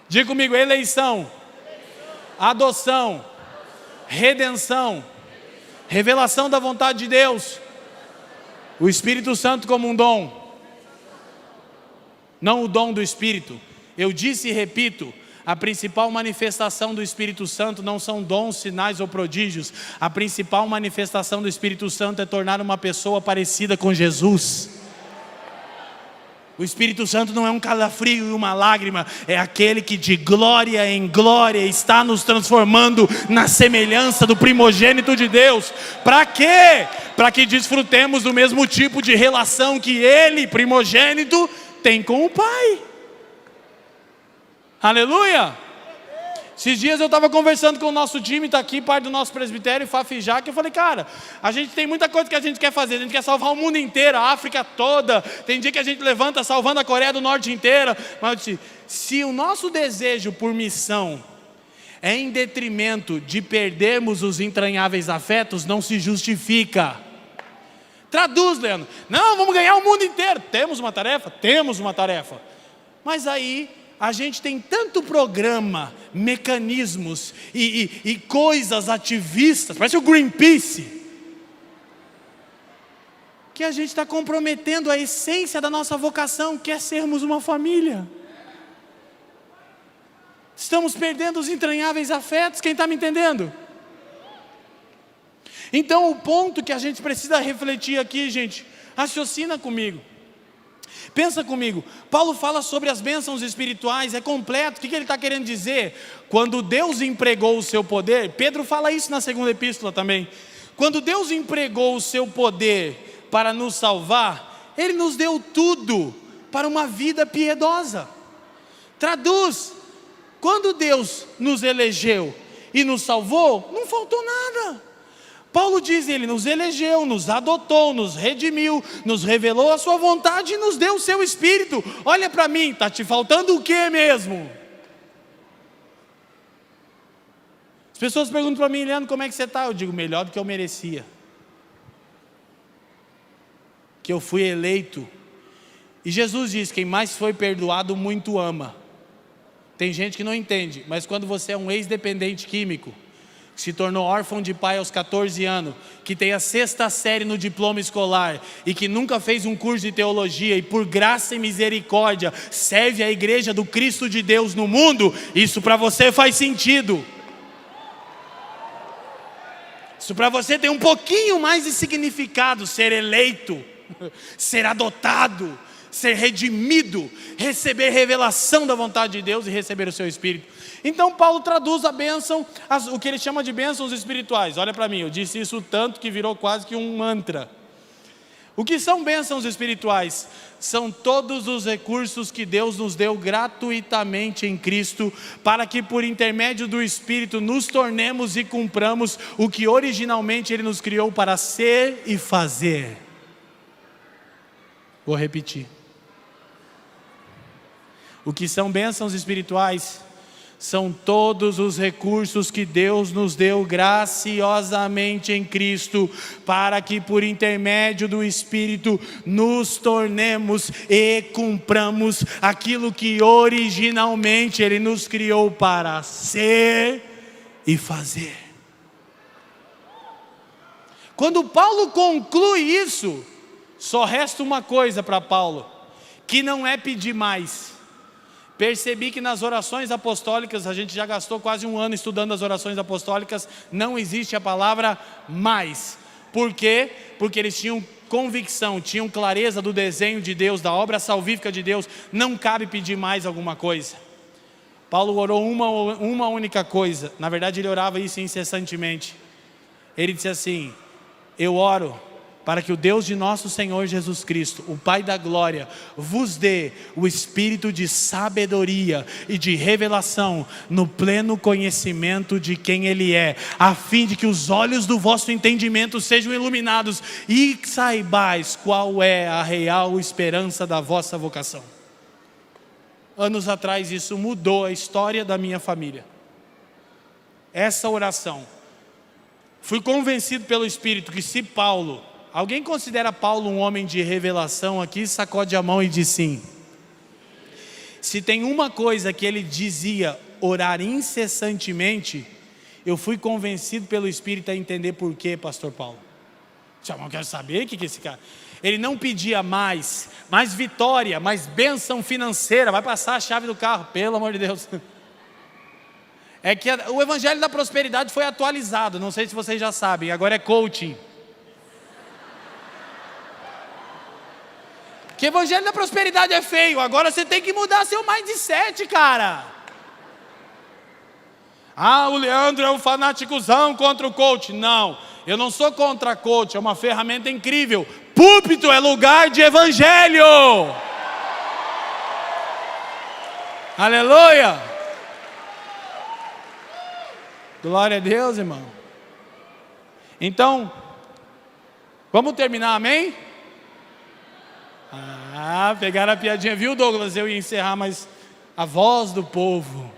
Diga comigo, eleição, adoção, redenção, revelação da vontade de Deus, o Espírito Santo como um dom. Não o dom do Espírito. Eu disse e repito, a principal manifestação do Espírito Santo não são dons, sinais ou prodígios. A principal manifestação do Espírito Santo é tornar uma pessoa parecida com Jesus. O Espírito Santo não é um calafrio e uma lágrima, é aquele que de glória em glória está nos transformando na semelhança do primogênito de Deus. Para quê? Para que desfrutemos do mesmo tipo de relação que ele, primogênito, tem com o Pai. Aleluia! Esses dias eu estava conversando com o nosso time, está aqui, parte do nosso presbitério, Fafijá, que eu falei, cara, a gente tem muita coisa que a gente quer fazer, a gente quer salvar o mundo inteiro, a África toda, tem dia que a gente levanta salvando a Coreia do Norte inteira, mas eu disse, se o nosso desejo por missão é em detrimento de perdermos os entranháveis afetos, não se justifica. Traduz, Leandro. Não, vamos ganhar o mundo inteiro. Temos uma tarefa? Temos uma tarefa. Mas aí a gente tem tanto programa, mecanismos e coisas ativistas, parece o Greenpeace, que a gente está comprometendo a essência da nossa vocação, que é sermos uma família. Estamos perdendo os entranháveis afetos, quem está me entendendo? Então o ponto que a gente precisa refletir aqui, gente, raciocina comigo. Pensa comigo, Paulo fala sobre as bênçãos espirituais, é completo, o que ele está querendo dizer? Quando Deus empregou o seu poder, Pedro fala isso na segunda epístola também, quando Deus empregou o seu poder para nos salvar, Ele nos deu tudo para uma vida piedosa. Traduz, quando Deus nos elegeu e nos salvou, não faltou nada. Paulo diz, Ele nos elegeu, nos adotou, nos redimiu, nos revelou a sua vontade e nos deu o seu Espírito. Olha para mim, está te faltando o que mesmo? As pessoas perguntam para mim, Leandro, como é que você está? Eu digo, melhor do que eu merecia. Que eu fui eleito. E Jesus diz, quem mais foi perdoado, muito ama. Tem gente que não entende, mas quando você é um ex-dependente químico, se tornou órfão de pai aos 14 anos, que tem a 6ª série no diploma escolar, e que nunca fez um curso de teologia, e por graça e misericórdia, serve a igreja do Cristo de Deus no mundo, isso para você faz sentido. Isso para você tem um pouquinho mais de significado, ser eleito, ser adotado, ser redimido, receber revelação da vontade de Deus e receber o seu Espírito. Então Paulo traduz a bênção, o que ele chama de bênçãos espirituais. Olha para mim, eu disse isso tanto que virou quase que um mantra. O que são bênçãos espirituais? São todos os recursos que Deus nos deu gratuitamente em Cristo, para que por intermédio do Espírito nos tornemos e cumpramos o que originalmente Ele nos criou para ser e fazer. Vou repetir. O que são bênçãos espirituais? São todos os recursos que Deus nos deu graciosamente em Cristo, para que por intermédio do Espírito nos tornemos e cumpramos aquilo que originalmente Ele nos criou para ser e fazer. Quando Paulo conclui isso, só resta uma coisa para Paulo, que não é pedir mais. Percebi que nas orações apostólicas, a gente já gastou quase um ano estudando as orações apostólicas, não existe a palavra mais. Por quê? Porque eles tinham convicção, tinham clareza do desenho de Deus, da obra salvífica de Deus, não cabe pedir mais alguma coisa. Paulo orou uma única coisa, na verdade ele orava isso incessantemente. Ele disse assim, eu oro para que o Deus de nosso Senhor Jesus Cristo, o Pai da glória, vos dê o espírito de sabedoria e de revelação no pleno conhecimento de quem Ele é, a fim de que os olhos do vosso entendimento sejam iluminados e saibais qual é a real esperança da vossa vocação. Anos atrás isso mudou a história da minha família. Essa oração, fui convencido pelo Espírito que se Paulo, alguém considera Paulo um homem de revelação aqui? Sacode a mão e diz sim. Se tem uma coisa que ele dizia, orar incessantemente, eu fui convencido pelo Espírito a entender por quê, pastor Paulo. Eu quero saber o que é esse cara. Ele não pedia mais vitória, mais bênção financeira, vai passar a chave do carro, pelo amor de Deus. É que o evangelho da prosperidade foi atualizado, não sei se vocês já sabem, agora é coaching. Que evangelho da prosperidade é feio. Agora você tem que mudar seu mindset, cara. O Leandro é um fanáticozão contra o coach. Não, eu não sou contra coach, é uma ferramenta incrível. Púlpito é lugar de evangelho. Aleluia. Glória a Deus, irmão. Então, vamos terminar, amém? Pegaram a piadinha, viu, Douglas? Eu ia encerrar, mas a voz do povo.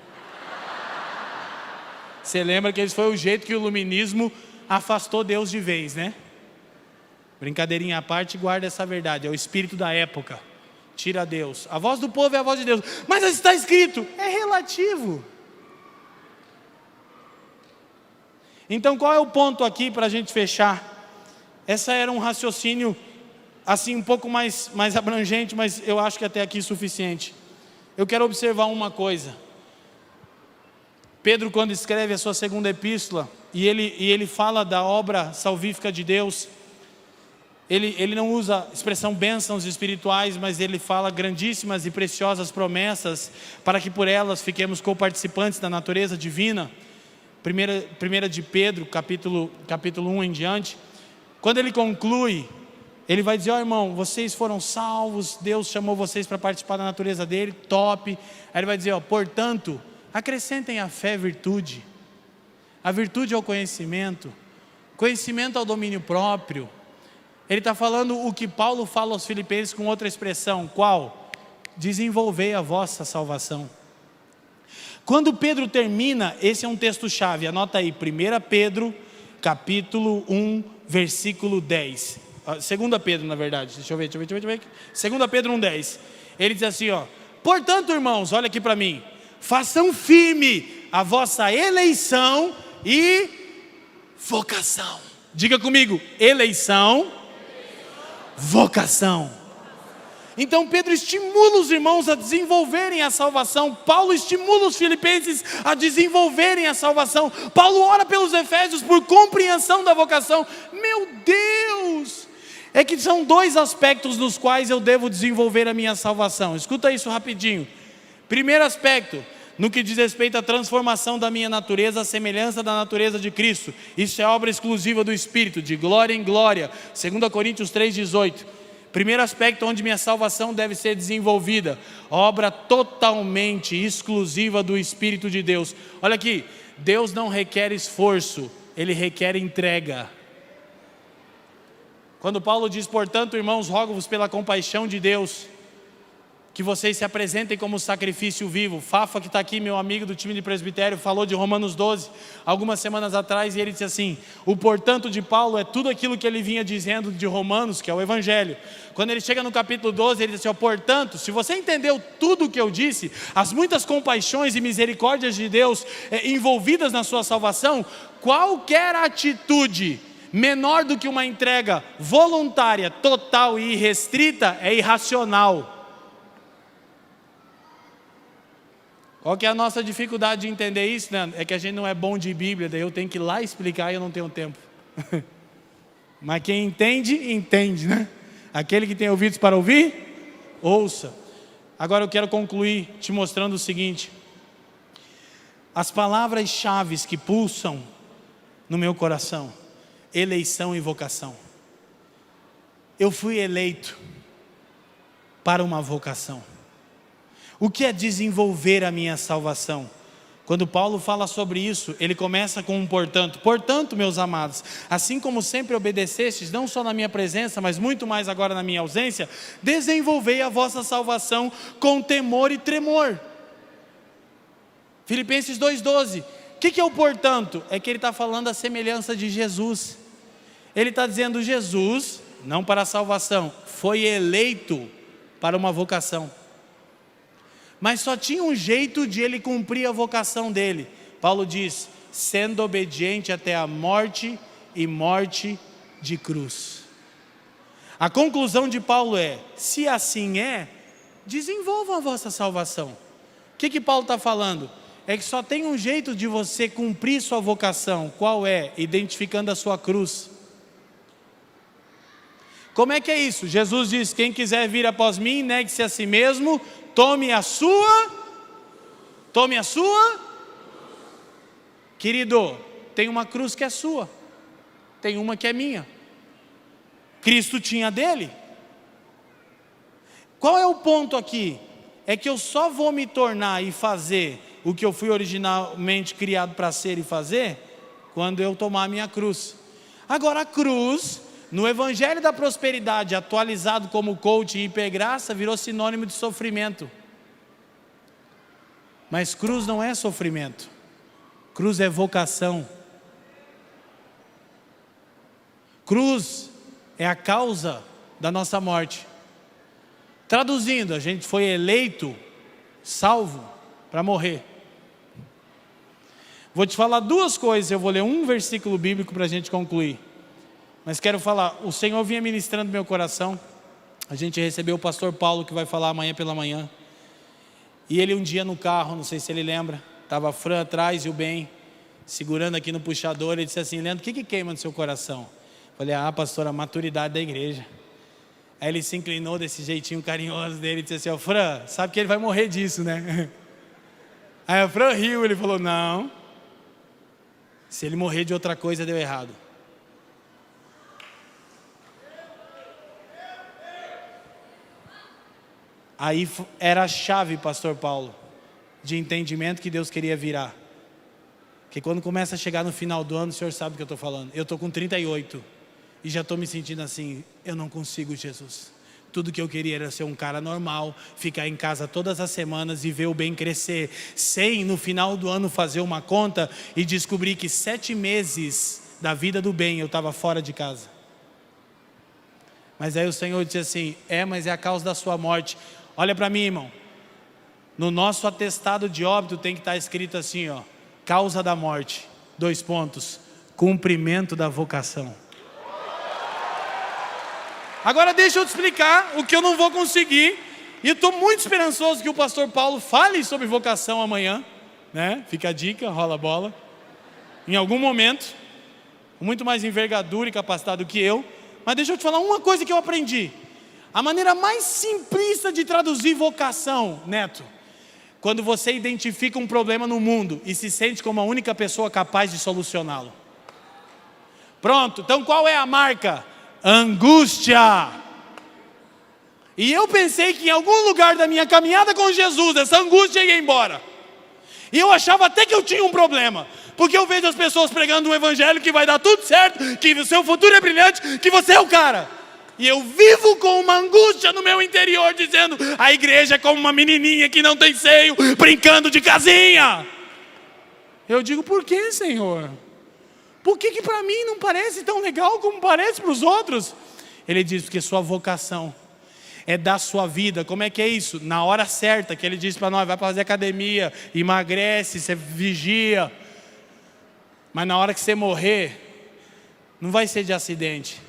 Você lembra que esse foi o jeito que o iluminismo afastou Deus de vez, né? Brincadeirinha à parte, guarda essa verdade. É o espírito da época. Tira Deus. A voz do povo é a voz de Deus. Mas está escrito, é relativo. Então qual é o ponto aqui para a gente fechar? Essa era um raciocínio assim um pouco mais abrangente, mas eu acho que até aqui é suficiente. Eu quero observar uma coisa. Pedro, quando escreve a sua segunda epístola, e ele fala da obra salvífica de Deus, ele não usa a expressão bênçãos espirituais, mas ele fala grandíssimas e preciosas promessas, para que por elas fiquemos coparticipantes da natureza divina. Primeira de Pedro, capítulo 1 em diante. Quando ele conclui, ele vai dizer, irmão, vocês foram salvos, Deus chamou vocês para participar da natureza dele, top. Aí ele vai dizer, portanto, acrescentem à fé virtude, a virtude ao conhecimento, conhecimento ao domínio próprio. Ele está falando o que Paulo fala aos Filipenses com outra expressão, qual? Desenvolvei a vossa salvação. Quando Pedro termina, esse é um texto-chave, anota aí, 1 Pedro, capítulo 1, versículo 10. 2 Pedro, na verdade, deixa eu ver. 2 Pedro 1, 10. Ele diz assim, portanto, irmãos, olha aqui para mim, façam firme a vossa eleição e vocação. Diga comigo, eleição, vocação. Então Pedro estimula os irmãos a desenvolverem a salvação. Paulo estimula os filipenses a desenvolverem a salvação. Paulo ora pelos efésios por compreensão da vocação. Meu Deus! É que são dois aspectos nos quais eu devo desenvolver a minha salvação. Escuta isso rapidinho. Primeiro aspecto, no que diz respeito à transformação da minha natureza, a semelhança da natureza de Cristo. Isso é obra exclusiva do Espírito, de glória em glória. 2 Coríntios 3,18. Primeiro aspecto onde minha salvação deve ser desenvolvida, obra totalmente exclusiva do Espírito de Deus. Olha aqui, Deus não requer esforço, Ele requer entrega. Quando Paulo diz, portanto, irmãos, rogo-vos pela compaixão de Deus, que vocês se apresentem como sacrifício vivo. Fafa, que está aqui, meu amigo do time de presbitério, falou de Romanos 12, algumas semanas atrás, e ele disse assim, o portanto de Paulo é tudo aquilo que ele vinha dizendo de Romanos, que é o Evangelho. Quando ele chega no capítulo 12, ele diz assim, portanto, se você entendeu tudo o que eu disse, as muitas compaixões e misericórdias de Deus envolvidas na sua salvação, qualquer atitude menor do que uma entrega voluntária, total e irrestrita, é irracional. Qual que é a nossa dificuldade de entender isso, né? É que a gente não é bom de Bíblia, daí eu tenho que ir lá explicar e eu não tenho tempo. Mas quem entende, entende, né? Aquele que tem ouvidos para ouvir, ouça. Agora eu quero concluir te mostrando o seguinte. As palavras-chave que pulsam no meu coração, eleição e vocação. Eu fui eleito para uma vocação. O que é desenvolver a minha salvação? Quando Paulo fala sobre isso, ele começa com um portanto. Portanto, meus amados, assim como sempre obedecestes, não só na minha presença, mas muito mais agora na minha ausência, desenvolvei a vossa salvação com temor e tremor. Filipenses 2,12. O que é o portanto? É que ele está falando a semelhança de Jesus. Ele está dizendo, Jesus, não para a salvação, foi eleito para uma vocação. Mas só tinha um jeito de ele cumprir a vocação dele. Paulo diz, sendo obediente até a morte e morte de cruz. A conclusão de Paulo é, se assim é, desenvolvam a vossa salvação. O que Paulo está falando? É que só tem um jeito de você cumprir sua vocação. Qual é? Identificando a sua cruz. Como é que é isso? Jesus diz: quem quiser vir após mim, negue-se a si mesmo, tome a sua. Querido, tem uma cruz que é sua, tem uma que é minha. Cristo tinha a dele. Qual é o ponto aqui? É que eu só vou me tornar e fazer o que eu fui originalmente criado para ser e fazer quando eu tomar a minha cruz. Agora, a cruz, no Evangelho da Prosperidade, atualizado como coach e hipergraça, virou sinônimo de sofrimento. Mas cruz não é sofrimento, cruz é vocação. Cruz é a causa da nossa morte. Traduzindo, a gente foi eleito, salvo, para morrer. Vou te falar duas coisas, eu vou ler um versículo bíblico para a gente concluir. Mas quero falar, o Senhor vinha ministrando no meu coração. A gente recebeu o pastor Paulo, que vai falar amanhã pela manhã. E ele um dia no carro, não sei se ele lembra, estava a Fran atrás e o Ben segurando aqui no puxador. Ele disse assim: Leandro, o que queima no seu coração? Falei: pastor, a maturidade da igreja. Aí ele se inclinou desse jeitinho carinhoso dele e disse assim: Fran, sabe que ele vai morrer disso, né? Aí a Fran riu, ele falou: não, se ele morrer de outra coisa deu errado. Aí era a chave, pastor Paulo, de entendimento que Deus queria virar. Porque quando começa a chegar no final do ano, o senhor sabe o que eu estou falando. Eu estou com 38 e já estou me sentindo assim: eu não consigo, Jesus. Tudo que eu queria era ser um cara normal, ficar em casa todas as semanas e ver o bem crescer, sem no final do ano fazer uma conta e descobrir que 7 meses da vida do bem eu estava fora de casa. Mas aí o Senhor disse assim: mas é a causa da sua morte. Olha para mim, irmão, no nosso atestado de óbito tem que estar escrito assim, causa da morte, : cumprimento da vocação. Agora deixa eu te explicar o que eu não vou conseguir, e eu estou muito esperançoso que o pastor Paulo fale sobre vocação amanhã, né? Fica a dica, rola a bola, em algum momento, com muito mais envergadura e capacidade do que eu. Mas deixa eu te falar uma coisa que eu aprendi. A maneira mais simplista de traduzir vocação, Neto, quando você identifica um problema no mundo e se sente como a única pessoa capaz de solucioná-lo. Pronto, então qual é a marca? Angústia. E eu pensei que em algum lugar da minha caminhada com Jesus, essa angústia ia embora. E eu achava até que eu tinha um problema, porque eu vejo as pessoas pregando um evangelho que vai dar tudo certo, que o seu futuro é brilhante, que você é o cara. E eu vivo com uma angústia no meu interior, dizendo: a igreja é como uma menininha que não tem seio, brincando de casinha. Eu digo: por que, Senhor? Por que para mim não parece tão legal como parece para os outros? Ele diz: porque sua vocação é dar sua vida. Como é que é isso? Na hora certa, que ele diz para nós: vai fazer academia, emagrece, você vigia. Mas na hora que você morrer, não vai ser de acidente.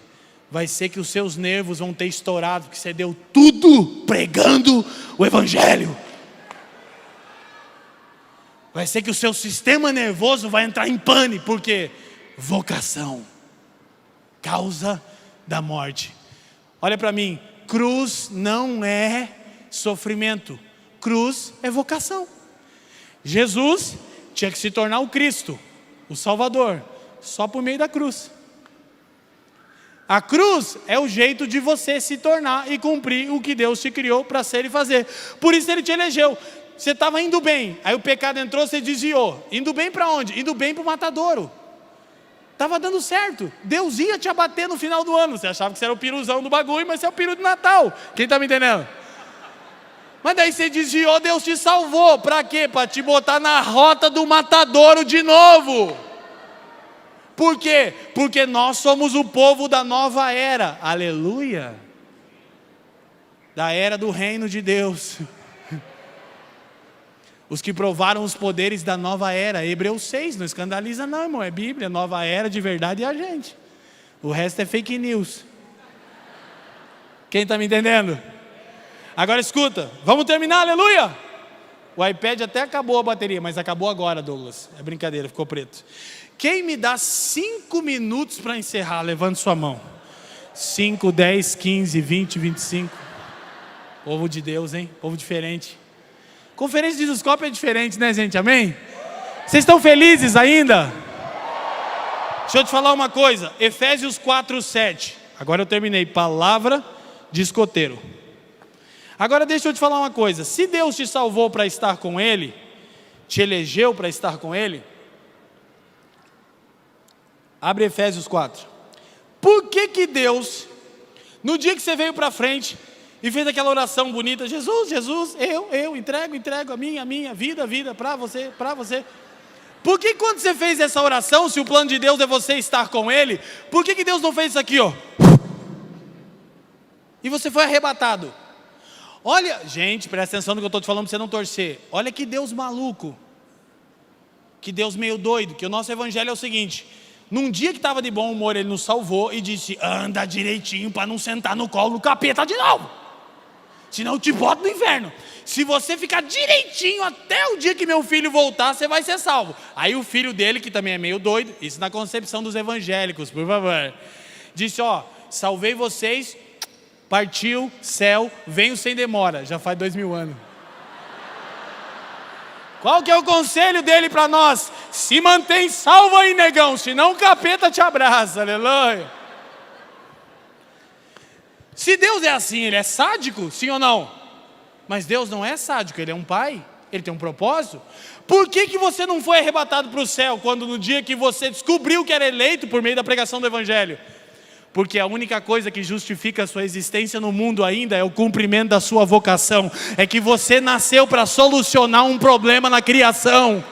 Vai ser que os seus nervos vão ter estourado, porque você deu tudo pregando o evangelho. Vai ser que o seu sistema nervoso vai entrar em pane, porque vocação, causa da morte. Olha para mim, cruz não é sofrimento, cruz é vocação. Jesus tinha que se tornar o Cristo, o Salvador, só por meio da cruz. A cruz é o jeito de você se tornar e cumprir o que Deus te criou para ser e fazer. Por isso ele te elegeu. Você estava indo bem, aí o pecado entrou, você desviou. Indo bem para onde? Indo bem para o matadouro. Estava dando certo. Deus ia te abater no final do ano. Você achava que você era o piruzão do bagulho, mas você é o peru do Natal. Quem está me entendendo? Mas daí você desviou, Deus te salvou. Para quê? Para te botar na rota do matadouro de novo. Por quê? Porque nós somos o povo da nova era. Aleluia. Da era do reino de Deus. Os que provaram os poderes da nova era. Hebreus 6, não escandaliza não, irmão. É Bíblia, nova era de verdade é a gente. O resto é fake news. Quem está me entendendo? Agora escuta, vamos terminar, aleluia. O iPad até acabou a bateria, mas acabou agora, Douglas. É brincadeira, ficou preto. Quem me dá 5 minutos para encerrar? Levante sua mão. 5, 10, 15, 20, 25. Povo de Deus, hein? Povo diferente. Conferência de Indoscópio é diferente, né, gente? Amém? Vocês estão felizes ainda? Deixa eu te falar uma coisa. Efésios 4, 7. Agora eu terminei. Palavra de escoteiro. Agora deixa eu te falar uma coisa. Se Deus te salvou para estar com Ele, te elegeu para estar com Ele, abre Efésios 4. Por que Deus, no dia que você veio para frente e fez aquela oração bonita, Jesus, eu entrego a minha vida para você. Por que quando você fez essa oração, se o plano de Deus é você estar com Ele, por que Deus não fez isso aqui, ó? E você foi arrebatado. Olha, gente, presta atenção no que eu estou te falando para você não torcer. Olha que Deus maluco. Que Deus meio doido, que o nosso evangelho é o seguinte: num dia que estava de bom humor, Ele nos salvou e disse, anda direitinho para não sentar no colo do capeta de novo, senão eu te boto no inferno. Se você ficar direitinho até o dia que meu filho voltar, você vai ser salvo. Aí o filho dele, que também é meio doido, isso na concepção dos evangélicos, por favor, disse, ó, salvei vocês, partiu, céu, venho sem demora. Já faz 2000 anos. Qual que é o conselho dele para nós? Se mantém salvo aí, negão, senão o capeta te abraça, aleluia. Se Deus é assim, Ele é sádico, sim ou não? Mas Deus não é sádico, Ele é um pai, Ele tem um propósito. Por que você não foi arrebatado para o céu, quando no dia que você descobriu que era eleito por meio da pregação do Evangelho? Porque a única coisa que justifica a sua existência no mundo ainda é o cumprimento da sua vocação. É que você nasceu para solucionar um problema na criação.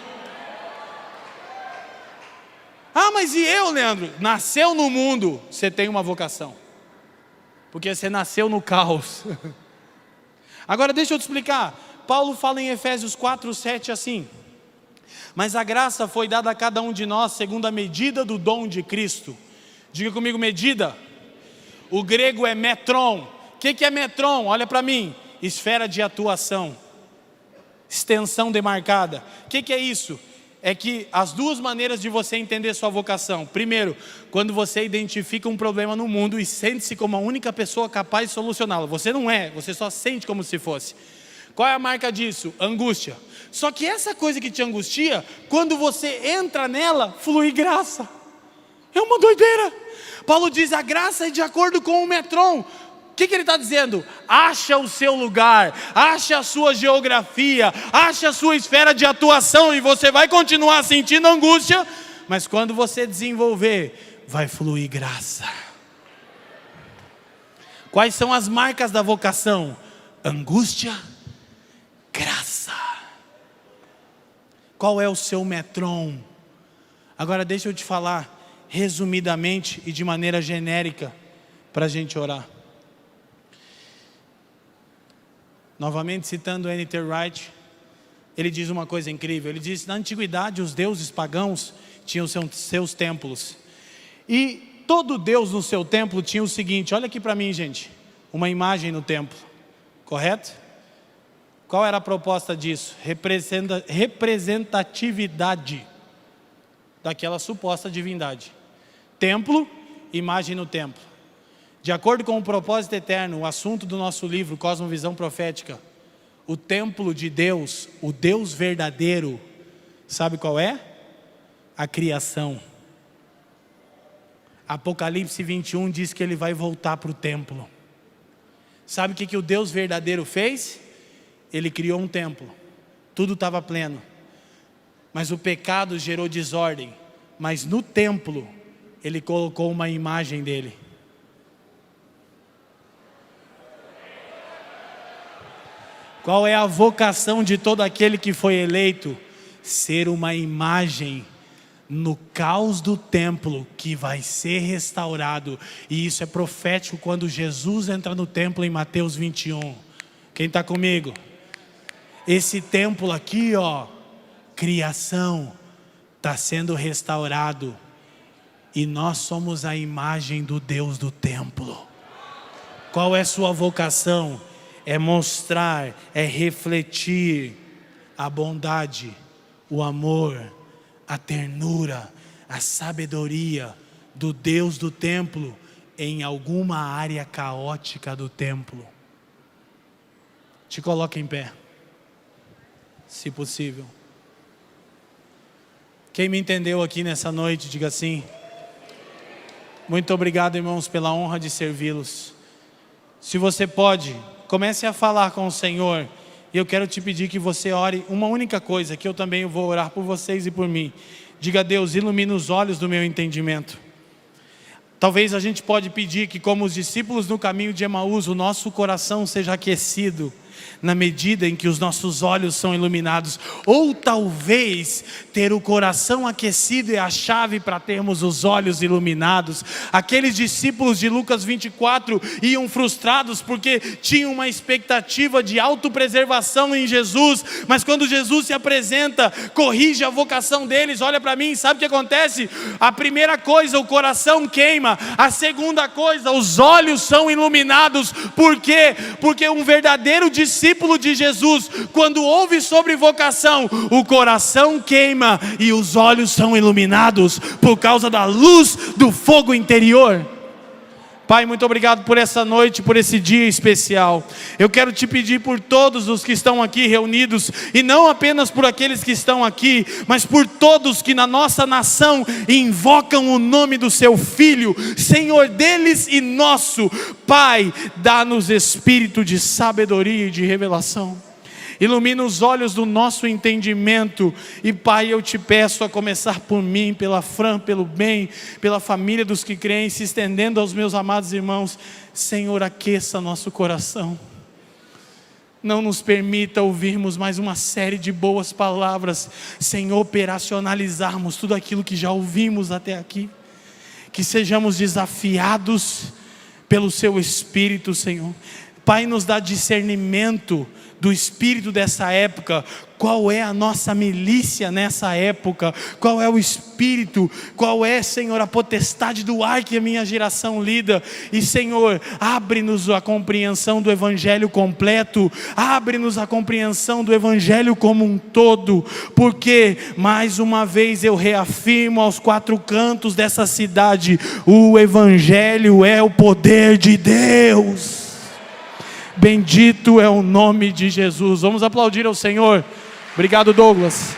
Ah, mas e eu, Leandro? Nasceu no mundo, você tem uma vocação. Porque você nasceu no caos. Agora deixa eu te explicar. Paulo fala em Efésios 4, 7 assim: mas a graça foi dada a cada um de nós segundo a medida do dom de Cristo. Diga comigo, medida. O grego é metron. O que é metron? Olha para mim. Esfera de atuação, extensão demarcada. O que é isso? É que as duas maneiras de você entender sua vocação. Primeiro, quando você identifica um problema no mundo e sente-se como a única pessoa capaz de solucioná-lo. Você não é, você só sente como se fosse. Qual é a marca disso? Angústia. Só que essa coisa que te angustia, quando você entra nela, flui graça. É uma doideira. Paulo diz, a graça é de acordo com o metron. O que ele está dizendo? Acha o seu lugar, acha a sua geografia, acha a sua esfera de atuação, e você vai continuar sentindo angústia, mas quando você desenvolver, vai fluir graça. Quais são as marcas da vocação? Angústia, graça. Qual é o seu metron? Agora deixa eu te falar resumidamente e de maneira genérica para a gente orar. Novamente citando N.T. Wright, ele diz uma coisa incrível. Ele diz, na antiguidade os deuses pagãos tinham seus templos. E todo deus no seu templo tinha o seguinte, olha aqui para mim, gente, uma imagem no templo, correto? Qual era a proposta disso? Representatividade daquela suposta divindade. Templo, imagem no templo. De acordo com o propósito eterno, o assunto do nosso livro, Cosmovisão Profética, o templo de Deus, o Deus verdadeiro, sabe qual é? A criação. Apocalipse 21 diz que Ele vai voltar para o templo. Sabe o que o Deus verdadeiro fez? Ele criou um templo, tudo estava pleno, mas o pecado gerou desordem, mas no templo, Ele colocou uma imagem dele. Qual é a vocação de todo aquele que foi eleito? Ser uma imagem no caos do templo que vai ser restaurado. E isso é profético quando Jesus entra no templo em Mateus 21. Quem está comigo? Esse templo aqui, ó, criação, está sendo restaurado. E nós somos a imagem do Deus do templo. Qual é sua vocação? É mostrar, é refletir a bondade, o amor, a ternura, a sabedoria do Deus do templo em alguma área caótica do templo. Te coloca em pé, se possível. Quem me entendeu aqui nessa noite, diga assim: muito obrigado, irmãos, pela honra de servi-los. Se você pode, comece a falar com o Senhor. E eu quero te pedir que você ore uma única coisa, que eu também vou orar por vocês e por mim. Diga: Deus, ilumina os olhos do meu entendimento. Talvez a gente pode pedir que, como os discípulos no caminho de Emaús, o nosso coração seja aquecido na medida em que os nossos olhos são iluminados. Ou talvez ter o coração aquecido é a chave para termos os olhos iluminados. Aqueles discípulos de Lucas 24 iam frustrados porque tinham uma expectativa de autopreservação em Jesus, mas quando Jesus se apresenta, corrige a vocação deles. Olha para mim, sabe o que acontece? A primeira coisa, o coração queima. A segunda coisa, os olhos são iluminados. Por quê? Porque um verdadeiro discípulo de Jesus, quando ouve sobre vocação, o coração queima e os olhos são iluminados por causa da luz do fogo interior. Pai, muito obrigado por essa noite, por esse dia especial. Eu quero te pedir por todos os que estão aqui reunidos, e não apenas por aqueles que estão aqui, mas por todos que na nossa nação invocam o nome do seu Filho, Senhor deles e nosso. Pai, dá-nos espírito de sabedoria e de revelação. Ilumina os olhos do nosso entendimento. E Pai, eu te peço, a começar por mim, pela Fran, pelo bem, pela família dos que creem, se estendendo aos meus amados irmãos. Senhor, aqueça nosso coração. Não nos permita ouvirmos mais uma série de boas palavras sem operacionalizarmos tudo aquilo que já ouvimos até aqui. Que sejamos desafiados pelo seu Espírito, Senhor. Pai, nos dá discernimento do espírito dessa época. Qual é a nossa milícia nessa época? Qual é o espírito? Qual é, Senhor, a potestade do ar que a minha geração lida? E, Senhor, abre-nos a compreensão do Evangelho completo. Abre-nos a compreensão do Evangelho como um todo. Porque, mais uma vez, eu reafirmo aos quatro cantos dessa cidade: o Evangelho é o poder de Deus. Bendito é o nome de Jesus. Vamos aplaudir ao Senhor. Obrigado, Douglas.